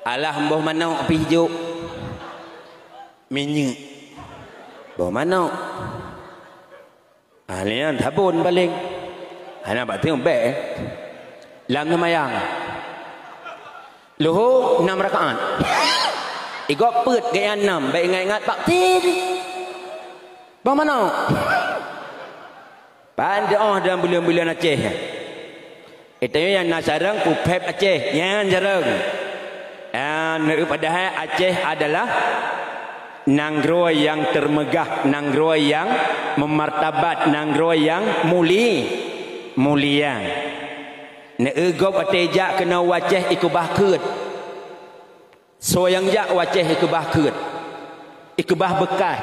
S2: alah mbah mana api hijau minyak mbah mana alian tabun paling ana ba teng be lam semayang luhu 6 rakaat igok put gaya 6 baik ingat-ingat pak tin bang mana pandai dalam bulan-bulan Aceh itu yang nak sarang pupep Aceh yang jarang padahal Aceh adalah nangroi yang termegah, nangroi yang memartabat, nangroi yang mulia ne egop atejak kena waceh ikubah keut so yang jak waceh ikubah keut ikubah bekas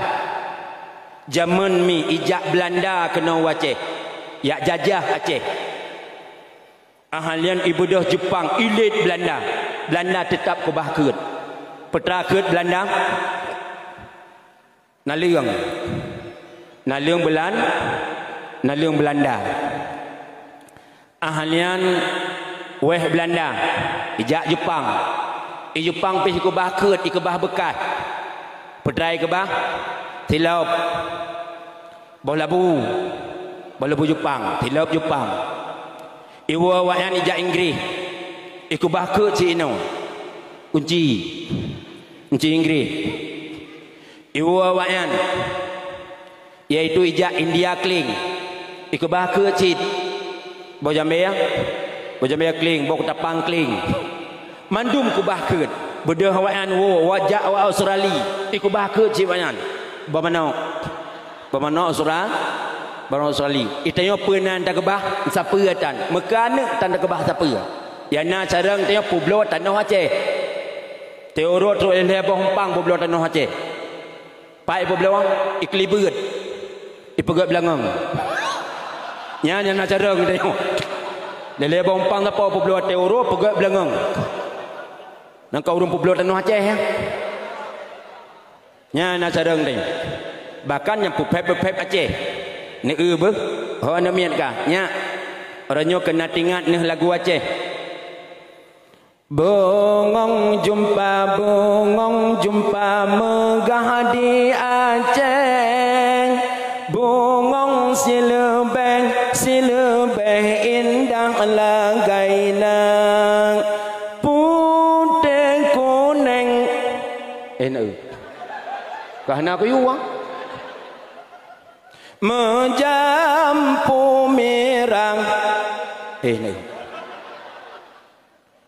S2: zaman mi ijak Belanda kena waceh yak jajah Aceh ahalian ibadah Jepang ilit Belanda tetap kubah keut petra keut Belanda naliung Belanda ahalian weh Belanda ijak Jepang Jepang pi kubah keut ikubah bekas petra ikubah tilap bolabu Jepang tilap Jepang iwa wayan ijak Inggris ikubah keut si ino kunci Inggris iwa wayan iaitu ijak India kling ikubah keut si bojambea kling bokutapang kling mandum kubah keut bedah wayan wajak wa Australia ikubah keut si wayan bamano Australia itanya penan tak kebah siapa tan mekana tan tak kebah siapa yana carang tanya publo tanah Aceh teoro tu le bompang publo tanah Aceh pai publo iklibut ipegat belangang yana carang tanya le bompang apa publo teoro pegat belangang nang kau urung publo tanah Aceh ya yana carang tanya bahkan yang pupep Aceh ni ber oh nak miat kah nya orangnya kena tingat ni lagu Aceh bongong jumpa megah di Aceh bongong silebeng indah lagaina putih kuning kahna aku yuang menjampu mirang ni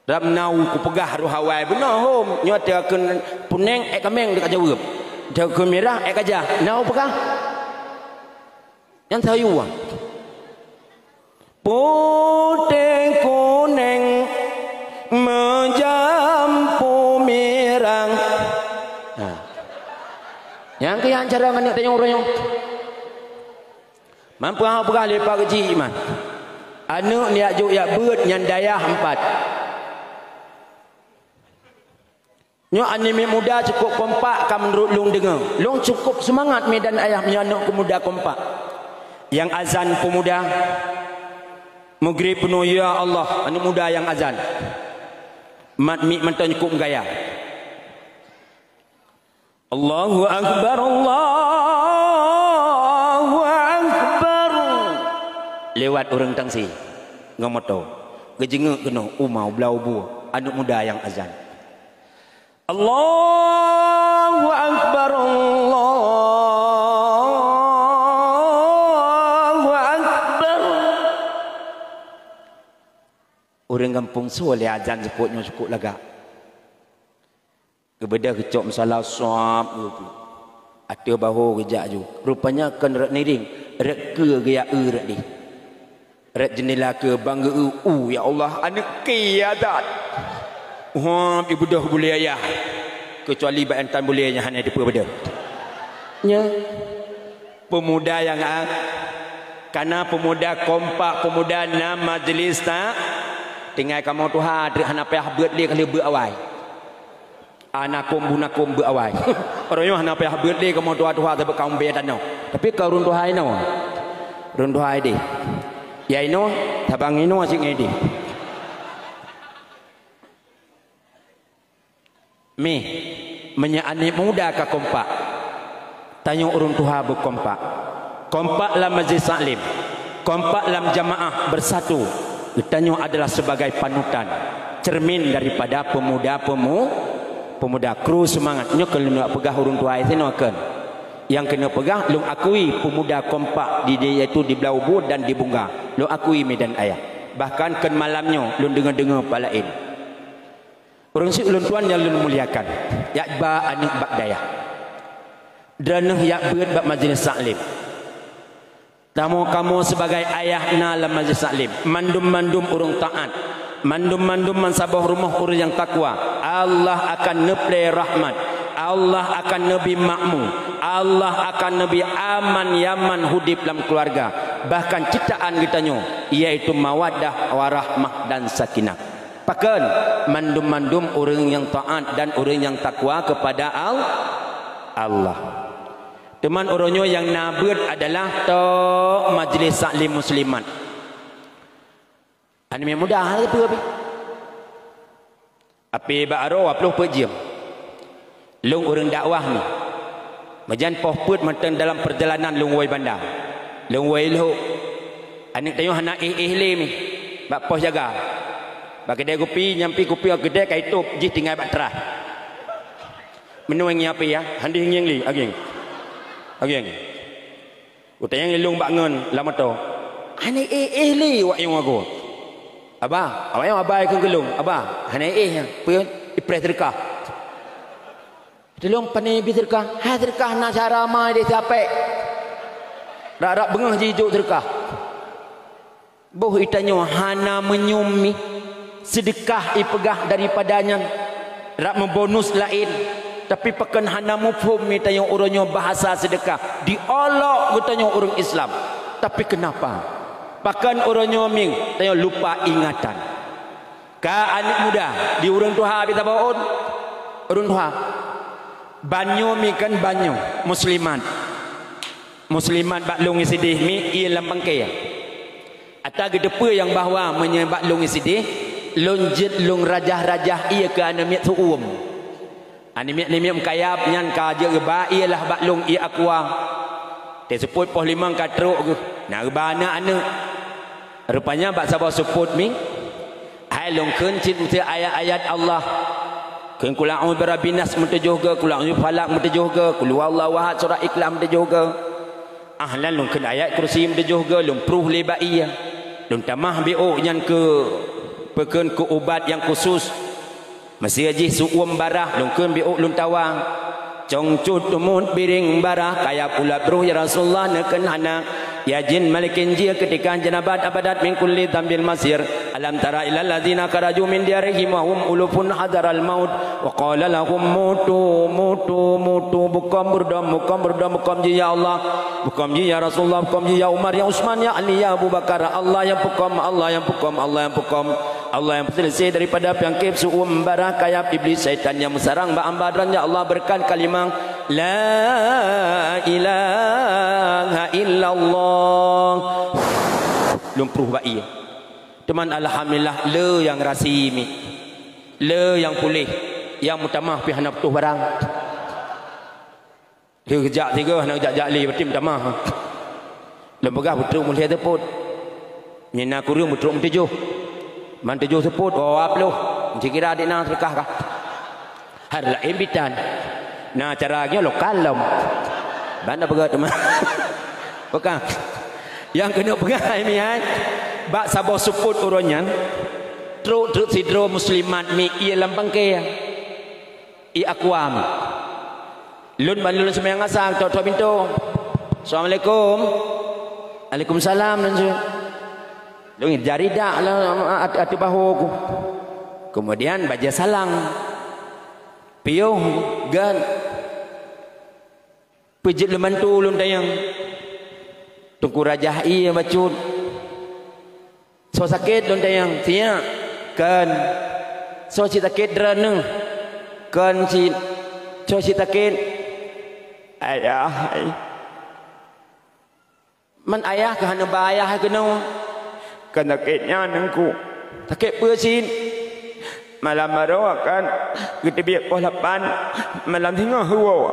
S2: ramnau ku pegah ru hawai benar hom nyo te kun puneng kameng dekat jawab te kun merah kajah nau pegah yang tahu putih kuning menjampu mirang yang kian cara nganik tanya orangnya mampu hang pegah lepak kecil man anu niat juk yak beut nyan dayah 4 nyo anime muda cukup kompak kam menurut lung dengar lung cukup semangat medan ayah punya anak pemuda kompak yang azan pemuda maghrib penuh ya Allah anak muda yang azan mat mi mentan cukup gaya Allahu Akbar lewat orang tangsi ngamoto gejengek kena umau blau buah anak muda yang azan Allahu Akbar orang kampung sual azan seputnya cukup laga kebedah kecok masalah suap ada bahu kejak ju rupanya kan rak niring rak ke gaya rak ni rak jendela ke bangga ya Allah anak kiadat ibu dah boleh ayah kecuali bayantan boleh hanya depa beda nya pemuda yang karena pemuda kompak, pemuda na majlis tak tinggal kamu tu hadir hana payah buat dia kali buat awal anakum bunakum buat awal orangnya hana payah buat dia kamu tu tapi kaum bedan no tapi kau run tu hai no run tu hai di ya ino tabang ino asing edi mi menyaani muda ka kompak tanya urun tuha berkompak kompak dalam majlis taklim kompak dalam jamaah bersatu tanya adalah sebagai panutan cermin daripada pemuda kru semangatnya kalau nak pegah urun tuha itu akan yang kena pegah lu akui pemuda kompak di dia itu di Belau Bud dan di Bunga lu akui medan ayah bahkan ken malamnya lu dengar-dengar palain orang si ulun tuan yang ulun muliakan ya ba anik bak daya dan ya beut bak majlis taklim tamu kamu sebagai ayah na dalam majlis taklim mandum-mandum urung taat mandum-mandum mansabah rumah urang yang takwa Allah akan neple rahmat Allah akan nabi makmum Allah akan nabi aman yaman hudib dalam keluarga bahkan ciptaan kitanya iaitu mawaddah warahmah dan sakinah pakan mandum-mandum orang yang taat dan orang yang takwa kepada Allah. Teman orangnya yang nabut adalah to majlis taklim muslimat. Ani mudah hal itu api baro apluh pejam. Long orang dakwah ni. Majan pohput matan dalam perjalanan long wai bandar. Long wai lo. Anik tayo hana le mi. Bak pos jaga. Bagi dia kopi nyampi kopi gede kai top ji tinggal bak terah. Menuang apa ya? Handi ngeng li ageng. Ageng. Utang yang lung bak ngon lama to. Hane li wak yang aku. Abah, awak yang abai ke gelung. Abah, hane pun ipres terkah. Tolong pani bi terkah. Ha terkah na cara mai dia capek. Rak-rak bengah jijuk terkah. Boh itanyo hana menyumi sedekah ipegah daripadanya rak membonus lain tapi pekan hana mufhum mitanya orangnya bahasa sedekah diolok gutanya orang Islam tapi kenapa pakan orangnya ming tanya lupa ingatan ka anak muda di orang tuha bita baon orang tuha banyo mi kan banyo muslimat baklung isidih mi ia lampang kaya atau gedepa yang bahawa menyebab long isidih lonjit long rajah-rajah ia ke anamiat suum anamiat kayap nyan ka je ba ialah baklong ia akwa te seput poh limang katruk ke na bana ane rupanya bak sabah seput mi hai long keun cit mesti ayat-ayat Allah keun kul a'udzu birabbinas mutajuh ke kul a'udzu falaq mutajuh ke kul huwallahu ahad surah ikhlas mutajuh ke ahlan long keun ayat kursi mutajuh ke long pruh lebaia long tamah bio nyan ke pekeun ke ubat yang khusus masih haji suum barah lungkeun bi ulun tawang cong cut umut biring barah kaya pula bruh ya Rasulullah nekeun hana ya jin malikin jia ketika janabat abadat min kulli dambil masir alam tara ilal ladzina karaju min diarihim wa hum ulufun hadaral maut wa qala lahum mutu bukom ji ya Allah bukom ji ya Rasulullah bukom ji ya Umar ya Utsman ya Ali ya Abu Bakar Allah yang bukom Allah yang selesai daripada penyakit suum barah kayap iblis syaitan yang mesarang ba'ambadan ya Allah berkan kalimah la ilaha illallah lumpuh ba'i teman alhamdulillah le yang rasimi le yang pulih yang mutamah pi hana betuh barang dia kejak tiga hana kejak li berarti mutamah lembagah betul mulia teput nyina kurung betul tujuh man tujuh seput apa lu mesti kira adik nang terkah kah hadla imbitan nah caranya lo kalem banda begat teman bukan yang kena pegang ni ai bak sabah seput uronyan truk sidro muslimat mi ia lampang ke i akwam lun balun sembahyang asar tok pintu assalamualaikum waalaikumsalam dan Dong jari dak lah ati bahu aku. Kemudian baca salang. Piuh gan. pejit lemantu ulun tayang tungku rajah iya bacut so sakit ulun tayang siya kan so si sakit drana kan si so si sakit ayah man ayah kahana ba ayah kena
S1: kan sakitnya nengku
S2: sakit pesin
S1: malam marah kan kita biar polapan malam tengah huwa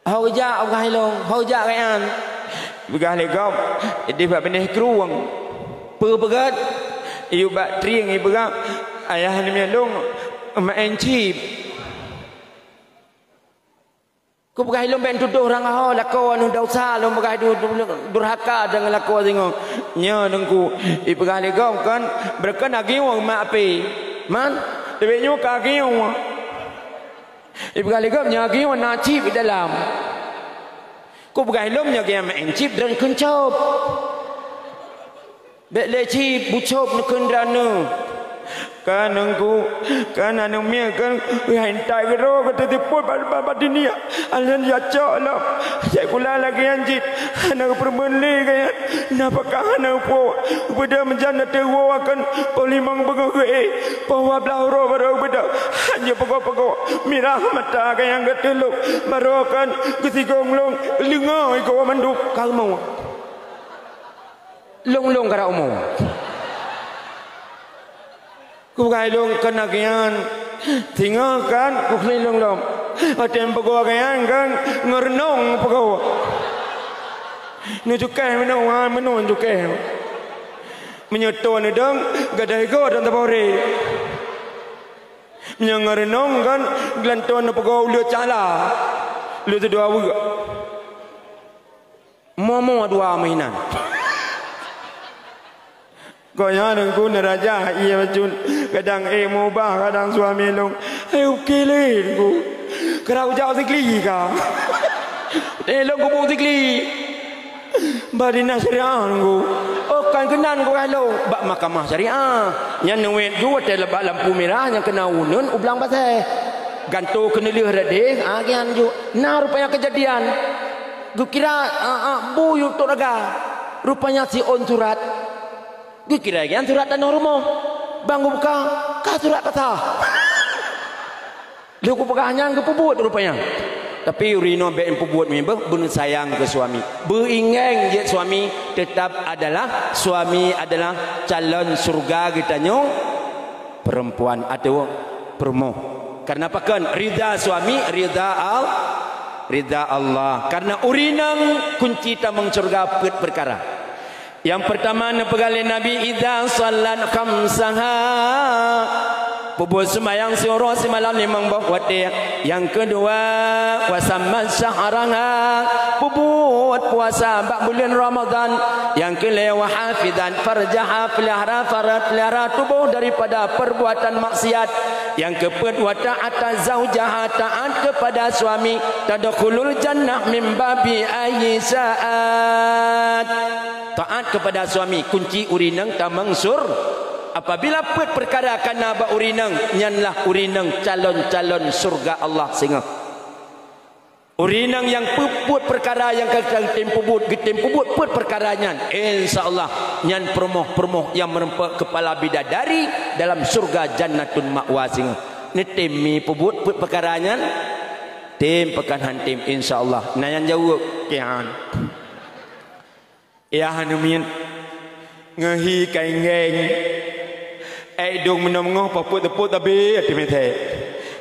S2: hau ja au gai long hau ja gai an
S1: begah legam di bab benih keruang
S2: pegat
S1: iu bak triang iu begah ayah ni mialong mak encip
S2: ku begai long ben tuduh orang ho lako anu dosa long begai durhaka dengan lako tengok
S1: nya nengku i begah legam kan berkan agiwang mak api man lebih nyu kagiwang ibu kali kau nyagi warna cip di dalam. Kau bukan helom nyagi yang main cip dan kencop. Bek cip bucop nak kendrana. Kan aku kan anu mia kan hentai gero kata tiput pada dunia. Alan ya caklah. Saya kula lagi anjit. Anak permeli kaya napakah anak po. Beda menjana tewo akan polimang begoge. Bawa blahro baru beda. Hanya pokok-pokok mirah mata kaya yang keteluk. Baru akan kesigonglong lengai kau manduk kau mau.
S2: Long kara umum.
S1: Ku kai long kena kian tinggal kan ku kli long atem pego kian kan ngernong pego nu jukai menung jukai menyeto ni dong gadai go dan tabore ngernong kan glanton pego lu cala lu tu dua buga
S2: momo dua mainan
S1: Goya nengku neraja iya macun kadang mubah kadang suami long ukele nengku kerau jauh sikli ka long ku sikli badina syariah nengku oh kan kenan ku kalau bak mahkamah syariah yang nuwet ju hotel bak lampu merah yang kena unun ublang pasai ganto kena lih radeh agian ju nah rupanya kejadian gu kira buyu tok raga rupanya si on surat gue kira kan surat dan rumah bang gue buka kah surat patah dia gue buka hanya ke pebut rupanya tapi urino ben pebut member benar sayang ke suami beringeng je suami tetap adalah suami adalah calon surga kita nyong perempuan atau perempuan karena apa kan ridha suami ridha Allah karena urinang kunci tamang surga perkara. Yang pertama nepegali Nabi idza sallat khamsaha pubul sembahyang sioro semalam limang waktu. Yang kedua wasamman syahraha pubut puasa bak bulan Ramadan. Yang kelima hafizan farjaha pelihara tubuh daripada perbuatan maksiat. Yang kedua ta'at zaujaha taat kepada suami tadkhulul jannah min babi ayyi sa'at. Taat kepada suami kunci urinang tamang sur apabila perkara kana ba urinang nyanlah urinang calon-calon surga Allah singa urinang yang puput perkara yang kadang tempubut getempubut put perkaranya insyaallah nyan permoh yang merempak kepala bidadari dalam surga jannatun ma'wa singa ni temi pubut put perkaranya tim pekan hantim insyaallah nayan jauh kian ya hanumin ngehi kaingeng dong menomngoh paput teput tabe ati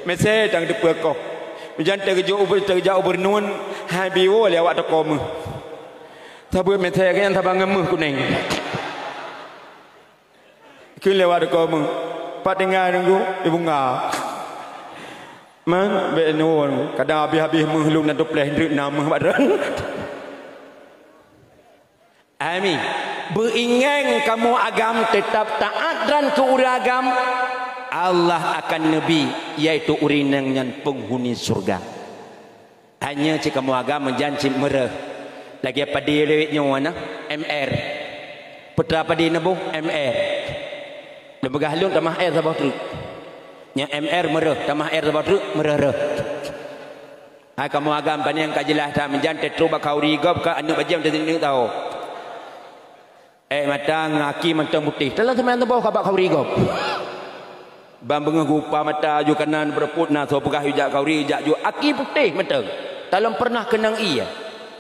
S1: mete tang depuk ko Hujan terjauh bernun habiwo lewat tokomu. Tabu mete kan tabang ngemuh kuning. Kun lewat tokomu. Pat dengar nunggu ibu ngah. Man be nuwun kadang habis-habis menghulung dan topleh ndrik nama badan. Amin. Beringeng kamu agam tetap taat dan keuragam Allah akan Nabi yaitu urinang yang penghuni surga. Hanya jika kamu agam menjanji merah. Lagi apa dia lewatnya mana? MR. Putra apa dia nabu? MR. Lembaga halun tamah air sabah tu. Nya MR merah tamah air sabah tu merah.
S2: kamu agam panjang kajilah tak menjantai terubah kau rigop ke anu bajam tertinggi tahu. Mata ngaki mentang putih. Telah teman bawa kabak kau rigop. Bang bengupa mata ju kanan berput na so pegah hujak kau rijak ju aki putih mentang. Dalam pernah kenang iya.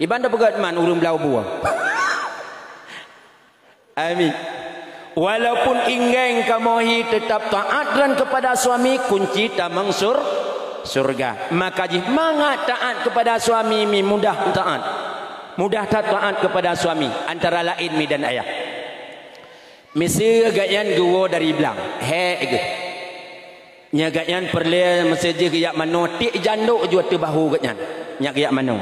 S2: Ibanda pegat man urung belau buah. Amin. Walaupun ingin kamu tetap taat dan kepada suami kunci tamang surga. Maka jika taat kepada suami mi mudah taat. Mudah taat kepada suami antara lain mi dan ayah. Mesti gayan guo dari belang. Nya gayan perle mesti gayak mano tik janduk jua tu bahu gayan. Nya gayak mano.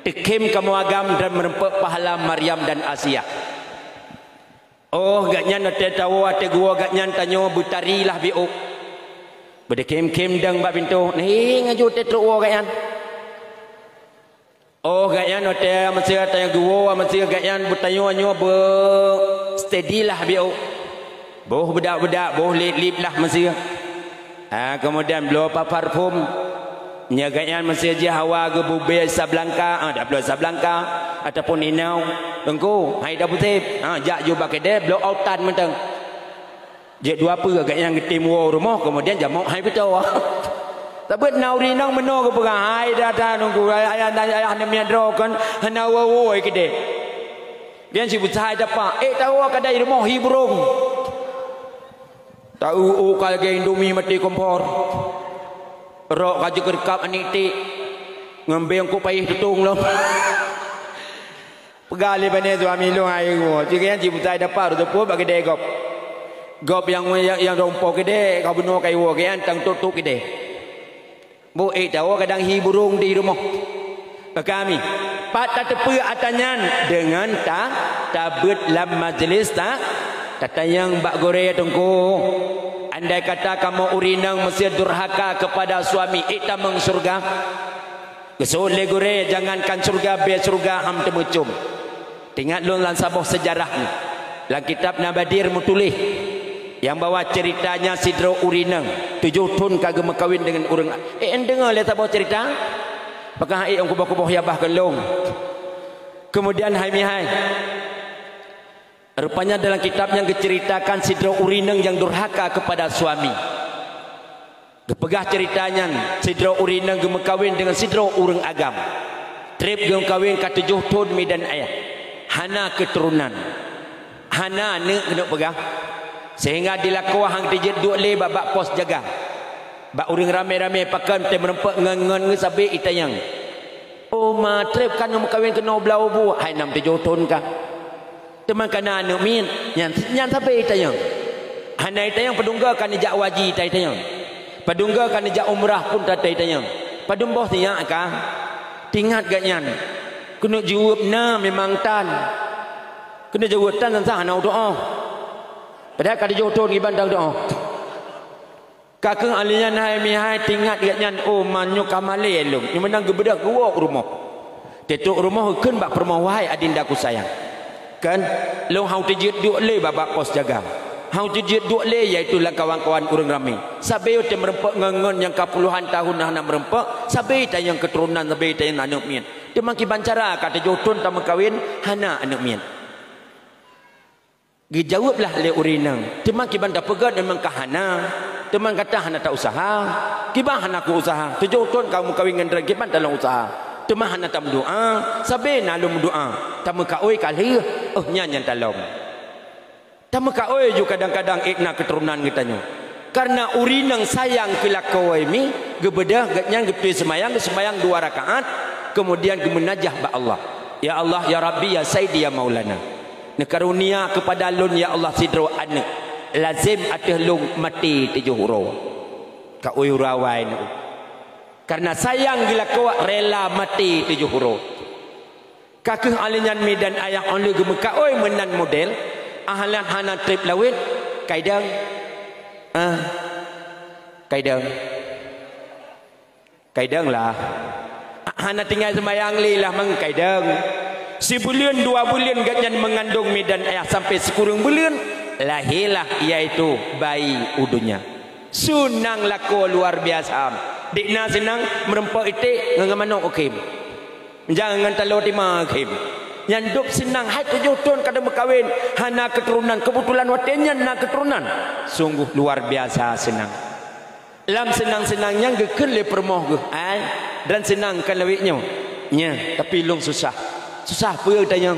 S2: Tekim kamu agam dan merempek pahala Maryam dan Asia. Oh gayan ate tahu ate guo gayan tanyo butari lah biu. Bade kem dang ba pintu. Ni ngaju te tro gayan. Oh gayan ate mesti ate guo mesti gayan butayo anyo be steady lah biu. Boh bedak-bedak boh lip lah mesti. Kemudian blow parfum nyagayan masih je hawa ke bubir sablangka dah blow sablangka ataupun inau tengku hai dah putih jak ju pakai dia blow outan mentang je dua apa agaknya getim wo rumah kemudian jamok hai betul tapi nauri nang meno ke perang hai dah nunggu ayah ni miadro kan hana wo ke dia biar si bucai dapat tahu kadai rumah hiburung tahu kalau ke Indomie mati kompor rok kaji kerkap aniti ngambil aku payah tutung lo pegali bani suami lo ayo jika yang cibutai dapat tu pun bagi dia gop yang rompok ke dia kau bunuh kayu ke yang tang tutuk ke dia bu tahu kadang hiburung di rumah kami patah tepi atanyan dengan tabut lam majlis kata yang bak gore tungku andai kata kamu urinang mesti durhaka kepada suami itamang surga kesole gore jangankan surga be surga ham temucum tingat lu lan sabuh sejarah ni lang kitab Nabadir mutulih yang bawa ceritanya sidro urinang 7 tahun kagem kawin dengan urang dengar le sabuh cerita pakah ong kuboh-kuboh yabah kelong kemudian hai rupanya dalam kitab yang diceritakan sidro urineng yang durhaka kepada suami. Kepegah ceritanya sidro urineng gemekawin dengan sidro urang agam. Trip gemekawin ke 7 tahun mi dan ayah. Hana keturunan. Hana ne kena pegah. Sehingga dilakua hang dijed duk le babak pos jaga. Bak urang ramai-ramai pakan te merempak ngan sabe itayang. Oh ma trip kan gemekawin kena belau bu. Hai 6-7 tahun kah? Teman kana anu min nyan sampai itayang hana itayang padungga kan jak waji itayang padungga kan jak umrah pun itayang padumboh tiang ka tingat ganyan kena jawab na memang tan kena jawab tan sah na doa padahal kada jodoh giban dak doa kakeng alian hai mi hai tingat ganyan oh manyo kamale lum ni menang gebedak gua rumah tetuk rumah keun bak permah wahai adinda ku sayang kan long hau tejit duk le babak pos jaga hau tejit duk le iaitu kawan-kawan urang ramai sabe te merempak ngangon yang kapuluhan tahun nak merempak sabe tayang keturunan sabe tayang anak mien demang ki bancara kata jotun tam kawin hana anak mien dijawablah le urinang demang ki banda pegat memang kahana demang kata hana tak usaha kibah hana ku usaha tejotun kamu kawin ngan ki banda dalam usaha temah hana tam doa sabe nalum doa tamu ka oi kali nyan talom tamu ka oi ju kadang-kadang ikna keturunan kitanya karena urinang sayang kelakoi mi gebedah gatnyang getui semayang 2 rakaat kemudian gemenajah ba Allah ya Allah ya Rabbi ya Sayyidi ya Maulana ne karunia kepada lun ya Allah sidro anak lazim ateh lung mati 7 huruf ka oi rawai karena sayang gila kau rela mati 7 huruf kakeh alinyan mi dan ayah only gemeka oi menan model ahlan hana trip lawit kaidang kaidang lah hana tinggal sembayang lilah mang kaidang sebulan 2 bulan ganyan mengandung mi dan ayah sampai sekurang bulan lahirlah iaitu bayi udunya sunang lako luar biasa Dikna senang merempak itik dengan manuk okim. Jangan telur timah okim. Yang duk senang hai 7 tahun kada berkahwin, hana keturunan, kebetulan watenya nak keturunan. Sungguh luar biasa senang. Lam senang-senangnya gekel le permoh ge. Dan senangkan lawiknya. Nya, tapi long susah. Susah apa tanya.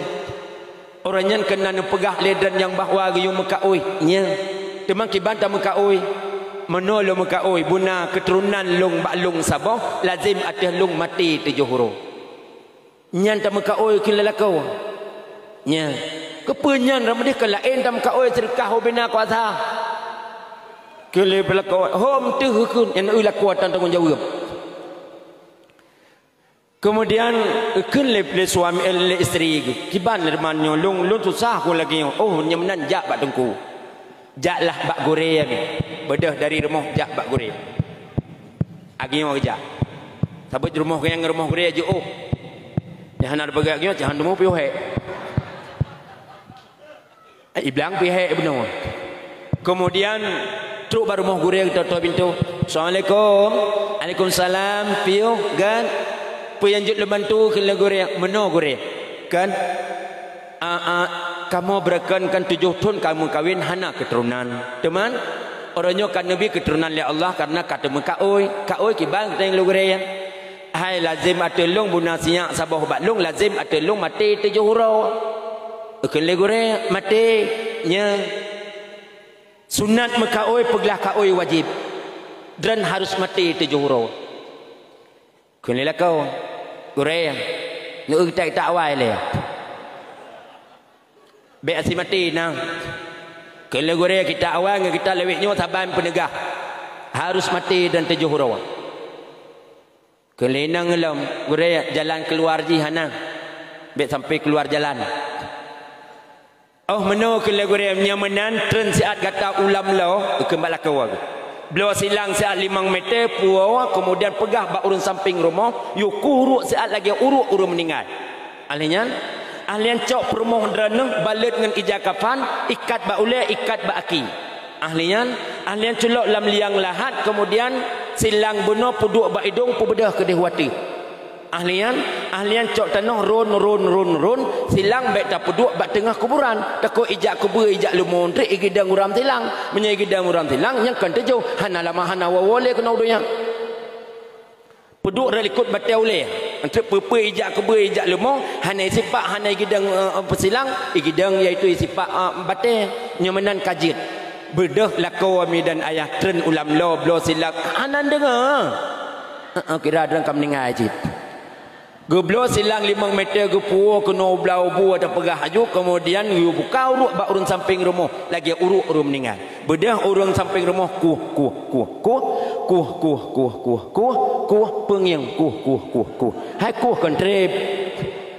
S2: Orangnya kena pegah ledan yang bahwa gayung mekaoi. Nya. Temang kibanta mekaoi. Menolo mekaoi buna keturunan long baklong sabah lazim atih long mati 7 huruf. Nyan tak mekaoi kilalakau. Nya. Kepenyan ramadih kelain tak mekaoi sedekah bina kuasa. Kele belakau hom tu hukun yang ulah kuatan tanggung jawab. Kemudian kele suami le isteri kiban lermanyo long susah ko lagi. Oh nyemnan jak bak tengku. Jaklah bak gore abi. Bedah dari rumah jak bak gore. Agi mau jak. Sabut rumah yang rumah gore aja oh. Jangan ada bagak gini, jangan demo piu he. Iblang piu he benar. Kemudian truk baru mau gurih kita tutup pintu. Assalamualaikum. Waalaikumsalam. Piu kan? Piu yang jut lebantu kena gurih. Mana gurih? Kan? Kamu berakankan 7 tahun kamu kawin hana keturunan. Teman, orangnya kan Nabi keturunan oleh Allah karena kata mekaoi. Kaoi kibang kita yang lu gurih. Hai lazim atelung buna siak sabah batlung lazim atelung mati 7 huruf. Kele gore mati nya. Sunat mekaoi peglah kaoi wajib. Dan harus mati 7 huruf. Kele lah kau. Gore. Nu tak awal le. Be asi mati nang. Kele gore kita awal kita leweknya saban penegah. Harus mati dan 7 huruf. Kelenang ngelam guraya jalan keluar jihana bet sampai keluar jalan oh meno kele guraya nyamanan tren siat kata ulam lo kembali ke wag belo silang siat 5 meter puawa kemudian pegah bak urun samping rumah yu kuruk siat lagi uruk meninggal ahlian cok permoh draneng balet dengan ijakapan ikat bak ule ikat bak aki ahlian culok lam liang lahat kemudian silang beno puduk bak hidung pubedah kedih wati ahlian cok tanah run silang baik tak puduk bak tengah kuburan takut ijak kubur ijak lumon trik igidang uram tilang menyai gidang uram tilang yang kan tejo hana lama hana wawole kena udunya puduk relikut batai ule untuk pepe ijak kubur ijak lumon hana sipak hana igidang pesilang igidang iaitu sipak batai nyamanan kajit bedah lakau ami dan ayah tren ulam lo blo silak anan dengar kira ada kam ningai cip geblo silang 5 meter gepuo kena blau bu ada pegah aju kemudian yu buka uruk bak urun samping rumah lagi uruk meninggal bedah urun samping rumah kuh pengyang kuh hai kuh kontrep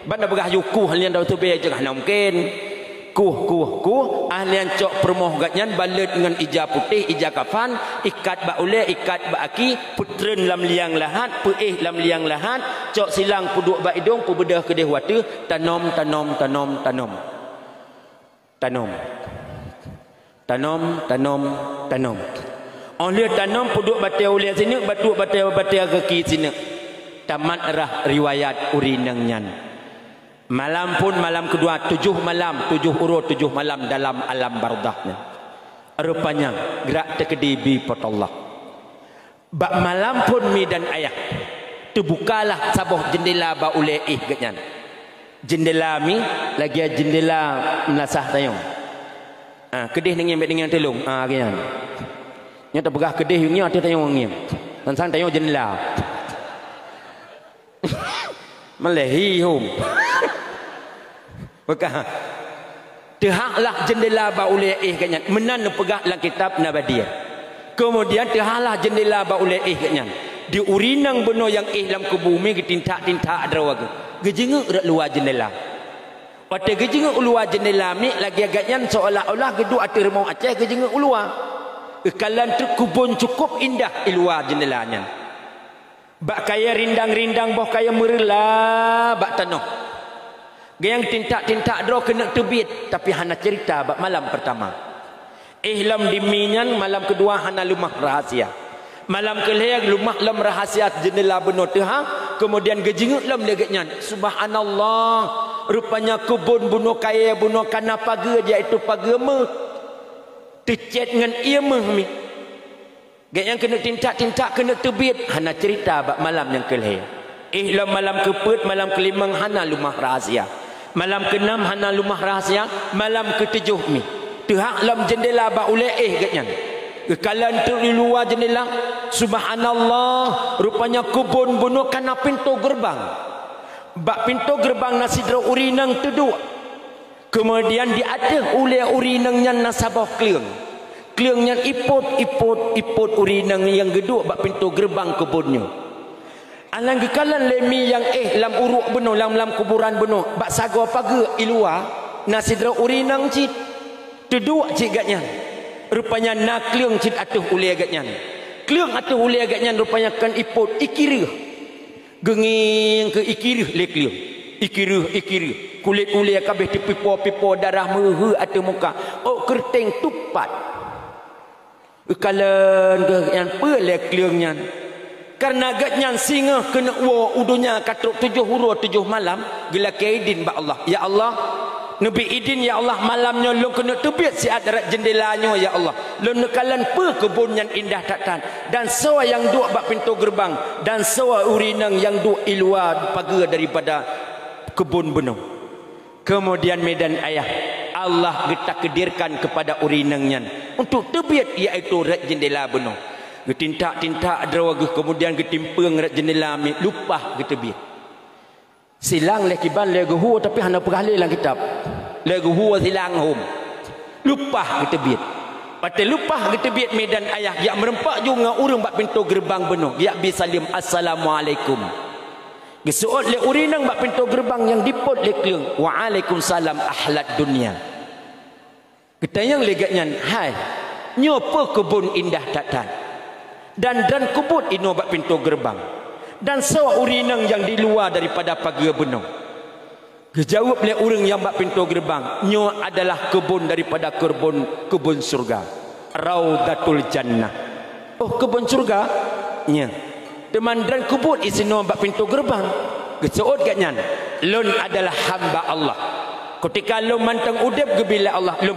S2: banda pegah aju kuh halian dah tu be jangan mungkin kuh ahlian cok permoh gatnyan balet dengan ija putih ija kafan ikat bak ule ikat bak aki putren lam liang lahat peih lam liang lahat cok silang puduk bak hidung pubedah kedih watu tanom oleh tanom puduk batai ule sini batuk batai kaki sini tamat rah riwayat urinang nyan. Malam pun malam kedua 7 malam 7 urut 7 malam dalam alam bardahnya. Rupanya gerak terkedibi potollah. Bak malam pun mi dan ayah. Terbukalah sabah jendela ba ule gatnyan. Jendela mi lagi jendela menasah tayong. Kedih dengan telung. Gatnyan. Nya terbegah kedih nya ada tayong ngiem. Dan sang tayong jendela. Melehi hum. Maka tehaklah jendela bauleh katnya menan pegah dalam kitab Nabadiyah. Kemudian tehaklah jendela bauleh katnya di urinang beno yang dalam ke bumi getintak-tintak drawaga. Gejenguk dak luar jendela. Pada gejenguk luar jendela mi lagi agaknya seolah-olah gedu atir mau Aceh gejenguk luar. Kalan tu kubun cukup indah di luar jendelanya. Bak kaya rindang-rindang boh kaya merela bak tanah. Yang tintak-tintak draw kena terbit tapi hana cerita bak malam pertama. Ihlam diminyan malam kedua hana lumah rahasia. Malam kelihar lumah lam rahasia jendela benar Tuhan. Kemudian gejenguk lam legaknya. Subhanallah. Rupanya kebun bunuh kaya bunuh kana paga dia itu paga me. Tercet dengan ia me. Gak yang kena tintak-tintak kena terbit. Hana cerita bak malam yang kelihar. Lam malam keput malam kelimang hana lumah rahasia. Malam keenam hana lumah rahasia. Malam ketujuh mi. Tuhan lam jendela bak uleh gatnya. Kekalan tu di luar jendela. Subhanallah. Rupanya kebun bunuh kana pintu gerbang. Bak pintu gerbang nasidra urinang teduk. Kemudian di atas oleh urinangnya nasabah kliang. Kliangnya ipot urinang yang geduk bak pintu gerbang kebunnya. Alang kekalan lemi yang lam uruk bunuh lam kuburan bunuh. Bak saga paga iluar nasidra urinang cit. Teduk cik gatnya. Rupanya nak kliang cit atuh oleh agaknya. Kliang atuh oleh agaknya rupanya kan ipot ikirih. Genging ke ikirih le kliang. Ikirih. Kulit oleh kabeh pipo darah mehe atuh muka. Oh kerteng tupat. Kalan ke yang pelek kliangnya. Karena agaknya singa kena wa udunya katruk 7 huruf 7 malam. Gila kaidin ba Allah. Ya Allah. Nabi idin ya Allah malamnya lu kena terbit si adarat jendelanya ya Allah. Lu nekalan pe kebun yang indah tatan dan sawa yang duk bak pintu gerbang dan sawa urinang yang duk iluar pagar daripada kebun benuh. Kemudian medan ayah Allah getakdirkan kepada urinangnya untuk terbit iaitu rat jendela benuh. Getintak-tintak drawagah kemudian getimpeng rat jendela mi lupa getebit. Silang leh kiban leh guhu tapi hana perahli dalam kitab. Leh guhu silang hum. Lupa kita biat. Patai lupa kita biat medan ayah. Ya merempak juga urang bak pintu gerbang benuh. Ya bisalim assalamualaikum. Gesuot leh urinang bak pintu gerbang yang dipot leh kliang. Waalaikumsalam ahlat dunia. Kita yang legatnya. Hai. Nyopo kebun indah tatan. Dan kebut ino bak pintu gerbang. Dan sawa urinang yang di luar daripada pagar benuh. Kejawab oleh orang yang bak pintu gerbang. Nyo adalah kebun daripada kebun surga. Raudatul jannah. Oh kebun surga? Nya. Teman dan kebun isino bak pintu gerbang. Kesuot katnya. Lun adalah hamba Allah. Ketika lu mantang udap gebila Allah. Lu